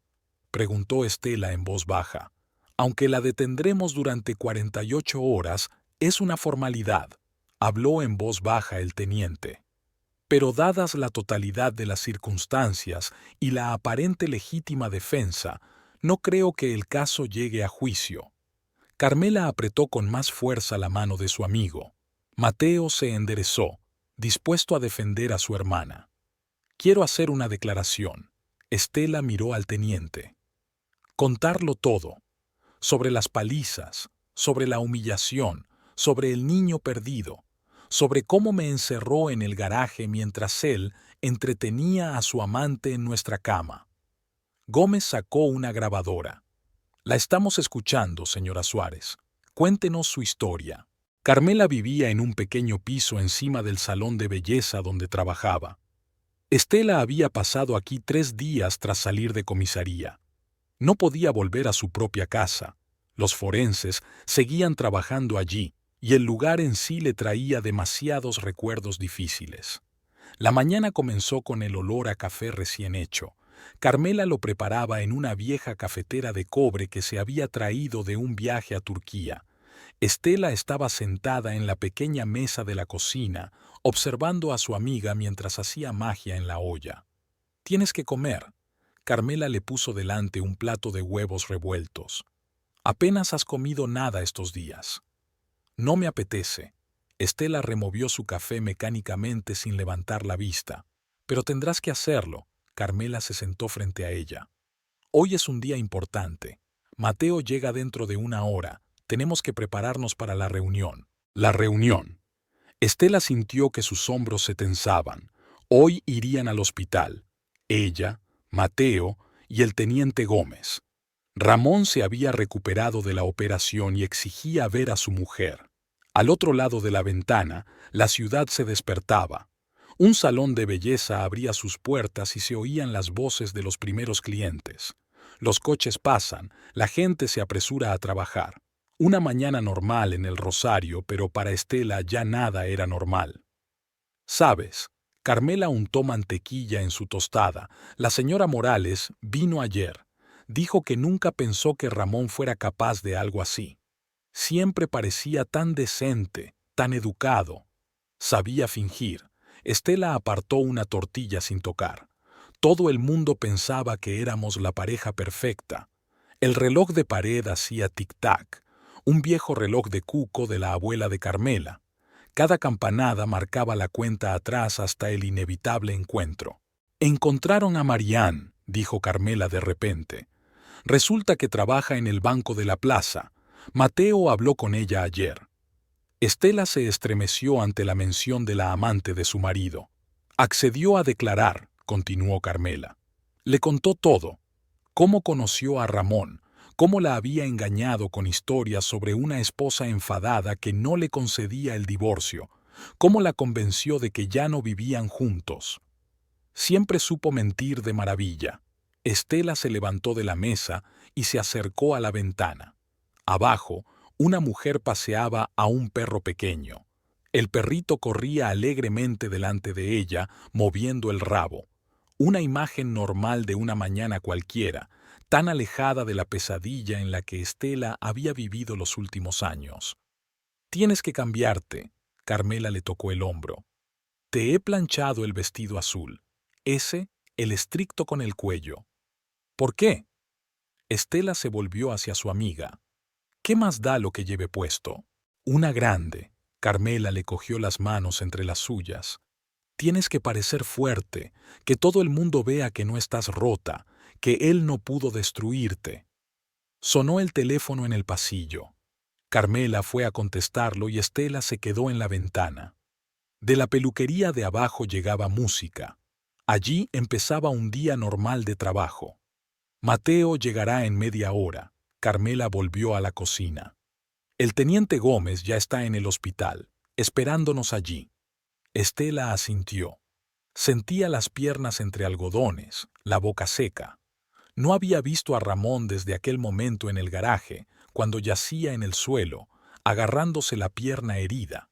preguntó Estela en voz baja. Aunque la detendremos durante 48 horas, es una formalidad, habló en voz baja el teniente. Pero dadas la totalidad de las circunstancias y la aparente legítima defensa, no creo que el caso llegue a juicio. Carmela apretó con más fuerza la mano de su amigo. Mateo se enderezó, dispuesto a defender a su hermana. Quiero hacer una declaración. Estela miró al teniente. Contarlo todo, sobre las palizas, sobre la humillación, sobre el niño perdido, sobre cómo me encerró en el garaje mientras él entretenía a su amante en nuestra cama. Gómez sacó una grabadora. La estamos escuchando, señora Suárez. Cuéntenos su historia. Carmela vivía en un pequeño piso encima del salón de belleza donde trabajaba. Estela había pasado aquí 3 días tras salir de comisaría. No podía volver a su propia casa. Los forenses seguían trabajando allí y el lugar en sí le traía demasiados recuerdos difíciles. La mañana comenzó con el olor a café recién hecho. Carmela lo preparaba en una vieja cafetera de cobre que se había traído de un viaje a Turquía. Estela estaba sentada en la pequeña mesa de la cocina, observando a su amiga mientras hacía magia en la olla. «Tienes que comer». Carmela le puso delante un plato de huevos revueltos. «Apenas has comido nada estos días». «No me apetece». Estela removió su café mecánicamente sin levantar la vista. «Pero tendrás que hacerlo». Carmela se sentó frente a ella. «Hoy es un día importante. Mateo llega dentro de 1 hora. Tenemos que prepararnos para la reunión». La reunión. Estela sintió que sus hombros se tensaban. Hoy irían al hospital. Ella, Mateo y el teniente Gómez. Ramón se había recuperado de la operación y exigía ver a su mujer. Al otro lado de la ventana, la ciudad se despertaba. Un salón de belleza abría sus puertas y se oían las voces de los primeros clientes. Los coches pasan, la gente se apresura a trabajar. Una mañana normal en el Rosario, pero para Estela ya nada era normal. ¿Sabes? Carmela untó mantequilla en su tostada. La señora Morales vino ayer. Dijo que nunca pensó que Ramón fuera capaz de algo así. Siempre parecía tan decente, tan educado. Sabía fingir. Estela apartó una tortilla sin tocar. Todo el mundo pensaba que éramos la pareja perfecta. El reloj de pared hacía tic-tac, un viejo reloj de cuco de la abuela de Carmela. Cada campanada marcaba la cuenta atrás hasta el inevitable encuentro. «Encontraron a Marianne», dijo Carmela de repente. «Resulta que trabaja en el banco de la plaza. Mateo habló con ella ayer». Estela se estremeció ante la mención de la amante de su marido. «Accedió a declarar», continuó Carmela. «Le contó todo. Cómo conoció a Ramón, cómo la había engañado con historias sobre una esposa enfadada que no le concedía el divorcio, cómo la convenció de que ya no vivían juntos. Siempre supo mentir de maravilla». Estela se levantó de la mesa y se acercó a la ventana. Abajo, una mujer paseaba a un perro pequeño. El perrito corría alegremente delante de ella, moviendo el rabo. Una imagen normal de una mañana cualquiera, tan alejada de la pesadilla en la que Estela había vivido los últimos años. «Tienes que cambiarte», Carmela le tocó el hombro. «Te he planchado el vestido azul. Ese, el estricto con el cuello». «¿Por qué?» Estela se volvió hacia su amiga. «¿Qué más da lo que lleve puesto?» «Una grande». Carmela le cogió las manos entre las suyas. «Tienes que parecer fuerte, que todo el mundo vea que no estás rota, que él no pudo destruirte». Sonó el teléfono en el pasillo. Carmela fue a contestarlo y Estela se quedó en la ventana. De la peluquería de abajo llegaba música. Allí empezaba un día normal de trabajo. «Mateo llegará en media hora». Carmela volvió a la cocina. «El teniente Gómez ya está en el hospital, esperándonos allí». Estela asintió. Sentía las piernas entre algodones, la boca seca. No había visto a Ramón desde aquel momento en el garaje, cuando yacía en el suelo, agarrándose la pierna herida.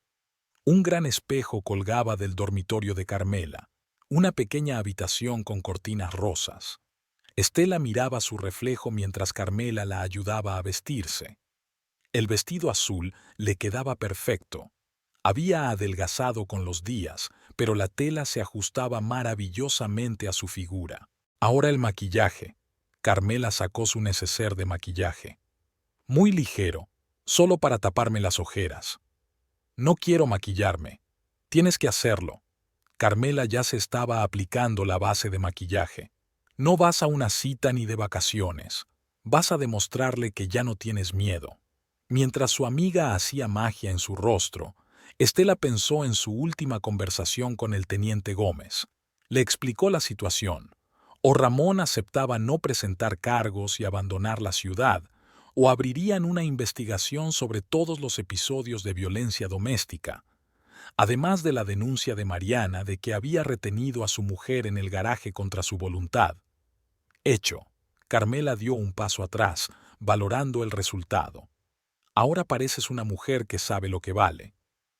Un gran espejo colgaba del dormitorio de Carmela, una pequeña habitación con cortinas rosas. Estela miraba su reflejo mientras Carmela la ayudaba a vestirse. El vestido azul le quedaba perfecto. Había adelgazado con los días, pero la tela se ajustaba maravillosamente a su figura. Ahora el maquillaje. Carmela sacó su neceser de maquillaje. «Muy ligero, solo para taparme las ojeras». «No quiero maquillarme. Tienes que hacerlo». Carmela ya se estaba aplicando la base de maquillaje. No vas a una cita ni de vacaciones. Vas a demostrarle que ya no tienes miedo. Mientras su amiga hacía magia en su rostro, Estela pensó en su última conversación con el teniente Gómez. Le explicó la situación. O Ramón aceptaba no presentar cargos y abandonar la ciudad, o abrirían una investigación sobre todos los episodios de violencia doméstica, además de la denuncia de Mariana de que había retenido a su mujer en el garaje contra su voluntad. Hecho, Carmela dio un paso atrás, valorando el resultado. Ahora pareces una mujer que sabe lo que vale.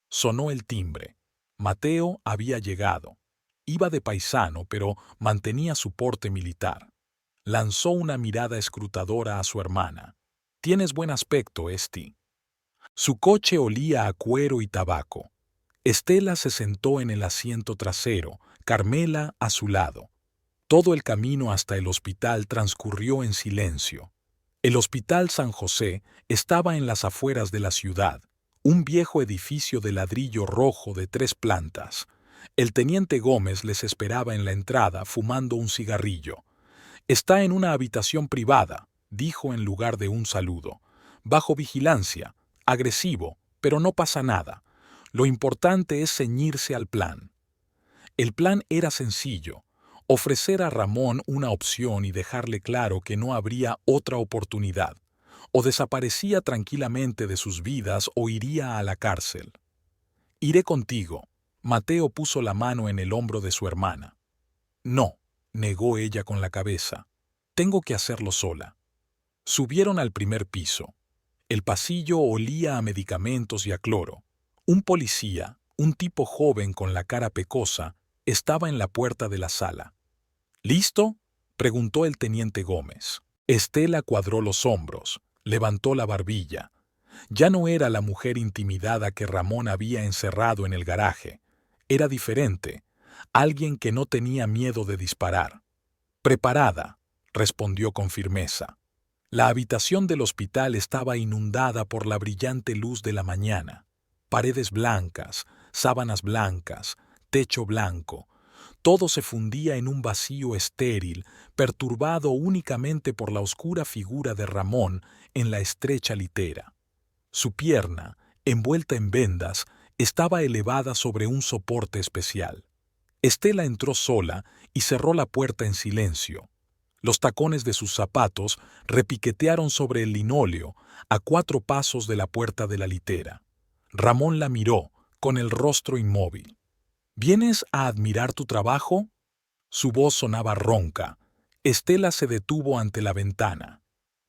Sonó el timbre. Mateo había llegado. Iba de paisano, pero mantenía su porte militar. Lanzó una mirada escrutadora a su hermana. «Tienes buen aspecto, Esti». Su coche olía a cuero y tabaco. Estela se sentó en el asiento trasero, Carmela a su lado. Todo el camino hasta el hospital transcurrió en silencio. El Hospital San José estaba en las afueras de la ciudad, un viejo edificio de ladrillo rojo de 3 plantas. El teniente Gómez les esperaba en la entrada fumando un cigarrillo. «Está en una habitación privada», dijo en lugar de un saludo. «Bajo vigilancia, agresivo, pero no pasa nada. Lo importante es ceñirse al plan». El plan era sencillo: ofrecer a Ramón una opción y dejarle claro que no habría otra oportunidad. O desaparecía tranquilamente de sus vidas o iría a la cárcel. «Iré contigo». Mateo puso la mano en el hombro de su hermana. «No», negó ella con la cabeza. «Tengo que hacerlo sola». Subieron al primer piso. El pasillo olía a medicamentos y a cloro. Un policía, un tipo joven con la cara pecosa, estaba en la puerta de la sala. «¿Listo?», preguntó el teniente Gómez. Estela cuadró los hombros, levantó la barbilla. Ya no era la mujer intimidada que Ramón había encerrado en el garaje. Era diferente, alguien que no tenía miedo de disparar. «Preparada», respondió con firmeza. La habitación del hospital estaba inundada por la brillante luz de la mañana. Paredes blancas, sábanas blancas, techo blanco. Todo se fundía en un vacío estéril, perturbado únicamente por la oscura figura de Ramón en la estrecha litera. Su pierna, envuelta en vendas, estaba elevada sobre un soporte especial. Estela entró sola y cerró la puerta en silencio. Los tacones de sus zapatos repiquetearon sobre el linóleo a 4 pasos de la puerta de la litera. Ramón la miró, con el rostro inmóvil. «¿Vienes a admirar tu trabajo?». Su voz sonaba ronca. Estela se detuvo ante la ventana.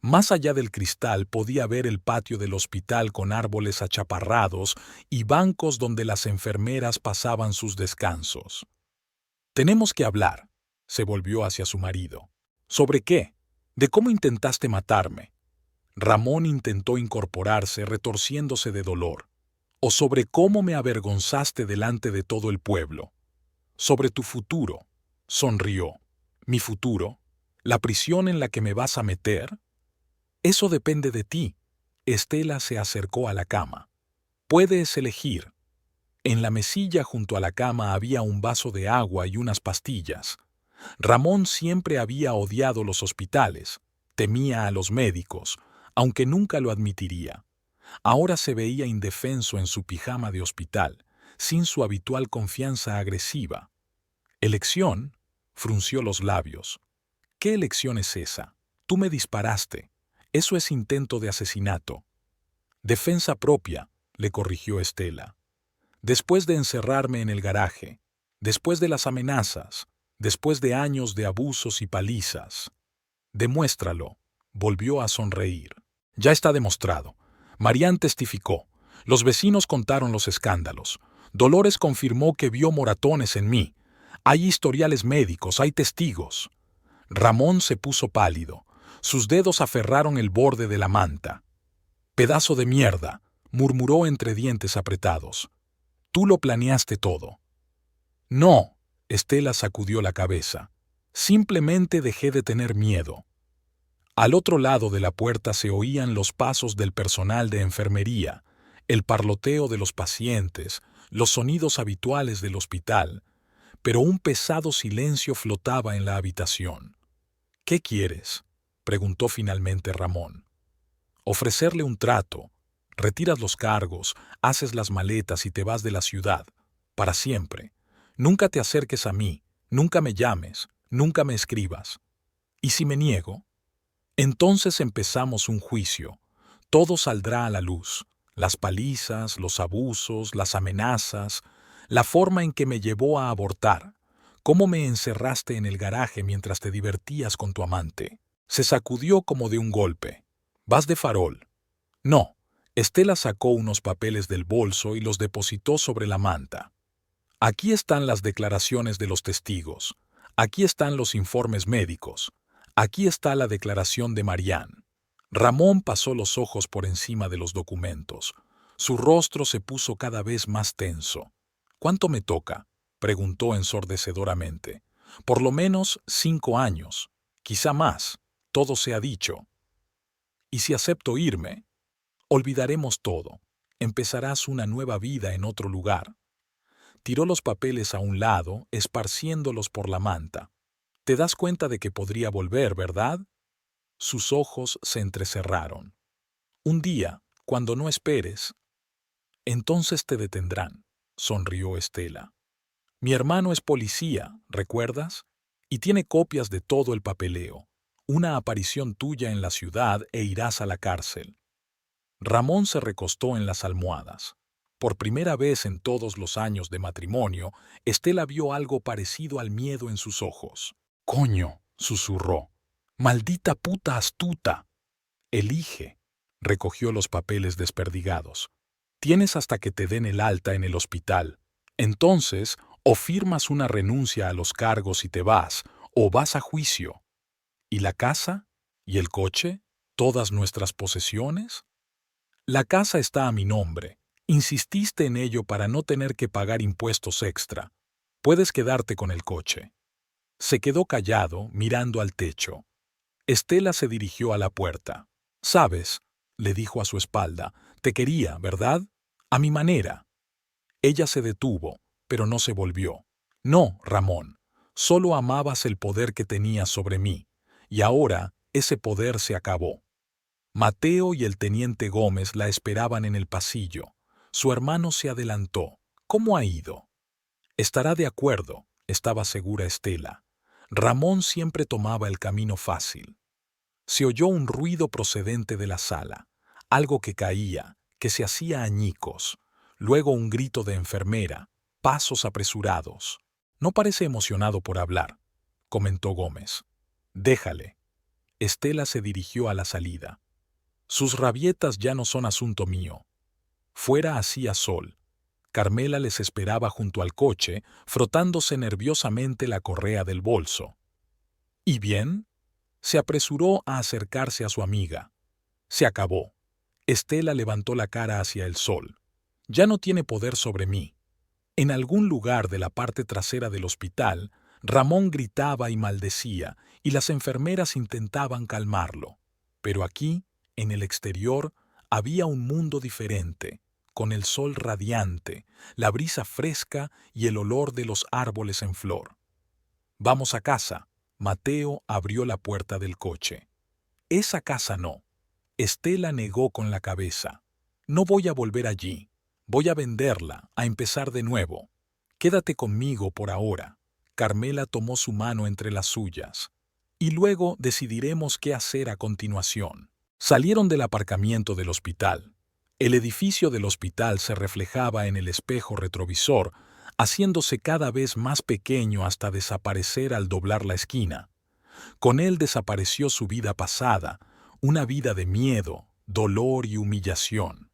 Más allá del cristal podía ver el patio del hospital con árboles achaparrados y bancos donde las enfermeras pasaban sus descansos. «Tenemos que hablar», se volvió hacia su marido. «¿Sobre qué? ¿De cómo intentaste matarme?». Ramón intentó incorporarse, retorciéndose de dolor. «¿O sobre cómo me avergonzaste delante de todo el pueblo?». «Sobre tu futuro», sonrió. «¿Mi futuro? ¿La prisión en la que me vas a meter?». «Eso depende de ti». Estela se acercó a la cama. «Puedes elegir». En la mesilla junto a la cama había un vaso de agua y unas pastillas. Ramón siempre había odiado los hospitales, temía a los médicos, aunque nunca lo admitiría. Ahora se veía indefenso en su pijama de hospital, sin su habitual confianza agresiva. «¿Elección?», frunció los labios. «¿Qué elección es esa? Tú me disparaste. Eso es intento de asesinato». «Defensa propia», le corrigió Estela. «Después de encerrarme en el garaje, después de las amenazas, después de años de abusos y palizas». «Demuéstralo», volvió a sonreír. «Ya está demostrado. Marián testificó. Los vecinos contaron los escándalos. Dolores confirmó que vio moratones en mí. Hay historiales médicos, hay testigos». Ramón se puso pálido. Sus dedos aferraron el borde de la manta. «Pedazo de mierda», murmuró entre dientes apretados. «Tú lo planeaste todo». «No», Estela sacudió la cabeza. «Simplemente dejé de tener miedo». Al otro lado de la puerta se oían los pasos del personal de enfermería, el parloteo de los pacientes, los sonidos habituales del hospital, pero un pesado silencio flotaba en la habitación. ¿Qué quieres?, preguntó finalmente Ramón. Ofrecerle un trato. Retiras los cargos, haces las maletas y te vas de la ciudad. Para siempre. Nunca te acerques a mí, nunca me llames, nunca me escribas. ¿Y si me niego? Entonces empezamos un juicio. Todo saldrá a la luz. Las palizas, los abusos, las amenazas, la forma en que me llevó a abortar. Cómo me encerraste en el garaje mientras te divertías con tu amante. Se sacudió como de un golpe. ¿Vas de farol? No. Estela sacó unos papeles del bolso y los depositó sobre la manta. Aquí están las declaraciones de los testigos. Aquí están los informes médicos. Aquí está la declaración de Marianne. Ramón pasó los ojos por encima de los documentos. Su rostro se puso cada vez más tenso. ¿Cuánto me toca?, preguntó ensordecedoramente. Por lo menos 5 años. Quizá más. Todo se ha dicho. ¿Y si acepto irme? Olvidaremos todo. Empezarás una nueva vida en otro lugar. Tiró los papeles a un lado, esparciéndolos por la manta. Te das cuenta de que podría volver, ¿verdad? Sus ojos se entrecerraron. Un día, cuando no esperes, entonces te detendrán, sonrió Estela. Mi hermano es policía, ¿recuerdas? Y tiene copias de todo el papeleo. Una aparición tuya en la ciudad e irás a la cárcel. Ramón se recostó en las almohadas. Por primera vez en todos los años de matrimonio, Estela vio algo parecido al miedo en sus ojos. «Coño», susurró. «Maldita puta astuta». «Elige», recogió los papeles desperdigados. «Tienes hasta que te den el alta en el hospital. Entonces, o firmas una renuncia a los cargos y te vas, o vas a juicio. ¿Y la casa? ¿Y el coche? ¿Todas nuestras posesiones?» «La casa está a mi nombre. Insististe en ello para no tener que pagar impuestos extra. Puedes quedarte con el coche». Se quedó callado, mirando al techo. Estela se dirigió a la puerta. «Sabes», le dijo a su espalda, «te quería, ¿verdad? A mi manera». Ella se detuvo, pero no se volvió. «No, Ramón, solo amabas el poder que tenías sobre mí, y ahora ese poder se acabó». Mateo y el teniente Gómez la esperaban en el pasillo. Su hermano se adelantó. «¿Cómo ha ido?» «Estará de acuerdo», estaba segura Estela. Ramón siempre tomaba el camino fácil. Se oyó un ruido procedente de la sala, algo que caía, que se hacía añicos. Luego un grito de enfermera, pasos apresurados. «No parece emocionado por hablar», comentó Gómez. «Déjale». Estela se dirigió a la salida. «Sus rabietas ya no son asunto mío». Fuera hacía sol. Carmela les esperaba junto al coche, frotándose nerviosamente la correa del bolso. «¿Y bien?». Se apresuró a acercarse a su amiga. «Se acabó». Estela levantó la cara hacia el sol. «Ya no tiene poder sobre mí». En algún lugar de la parte trasera del hospital, Ramón gritaba y maldecía, y las enfermeras intentaban calmarlo. Pero aquí, en el exterior, había un mundo diferente, con el sol radiante, la brisa fresca y el olor de los árboles en flor. «Vamos a casa». Mateo abrió la puerta del coche. «Esa casa no». Estela negó con la cabeza. «No voy a volver allí. Voy a venderla, a empezar de nuevo. Quédate conmigo por ahora». Carmela tomó su mano entre las suyas. «Y luego decidiremos qué hacer a continuación». Salieron del aparcamiento del hospital. El edificio del hospital se reflejaba en el espejo retrovisor, haciéndose cada vez más pequeño hasta desaparecer al doblar la esquina. Con él desapareció su vida pasada, una vida de miedo, dolor y humillación.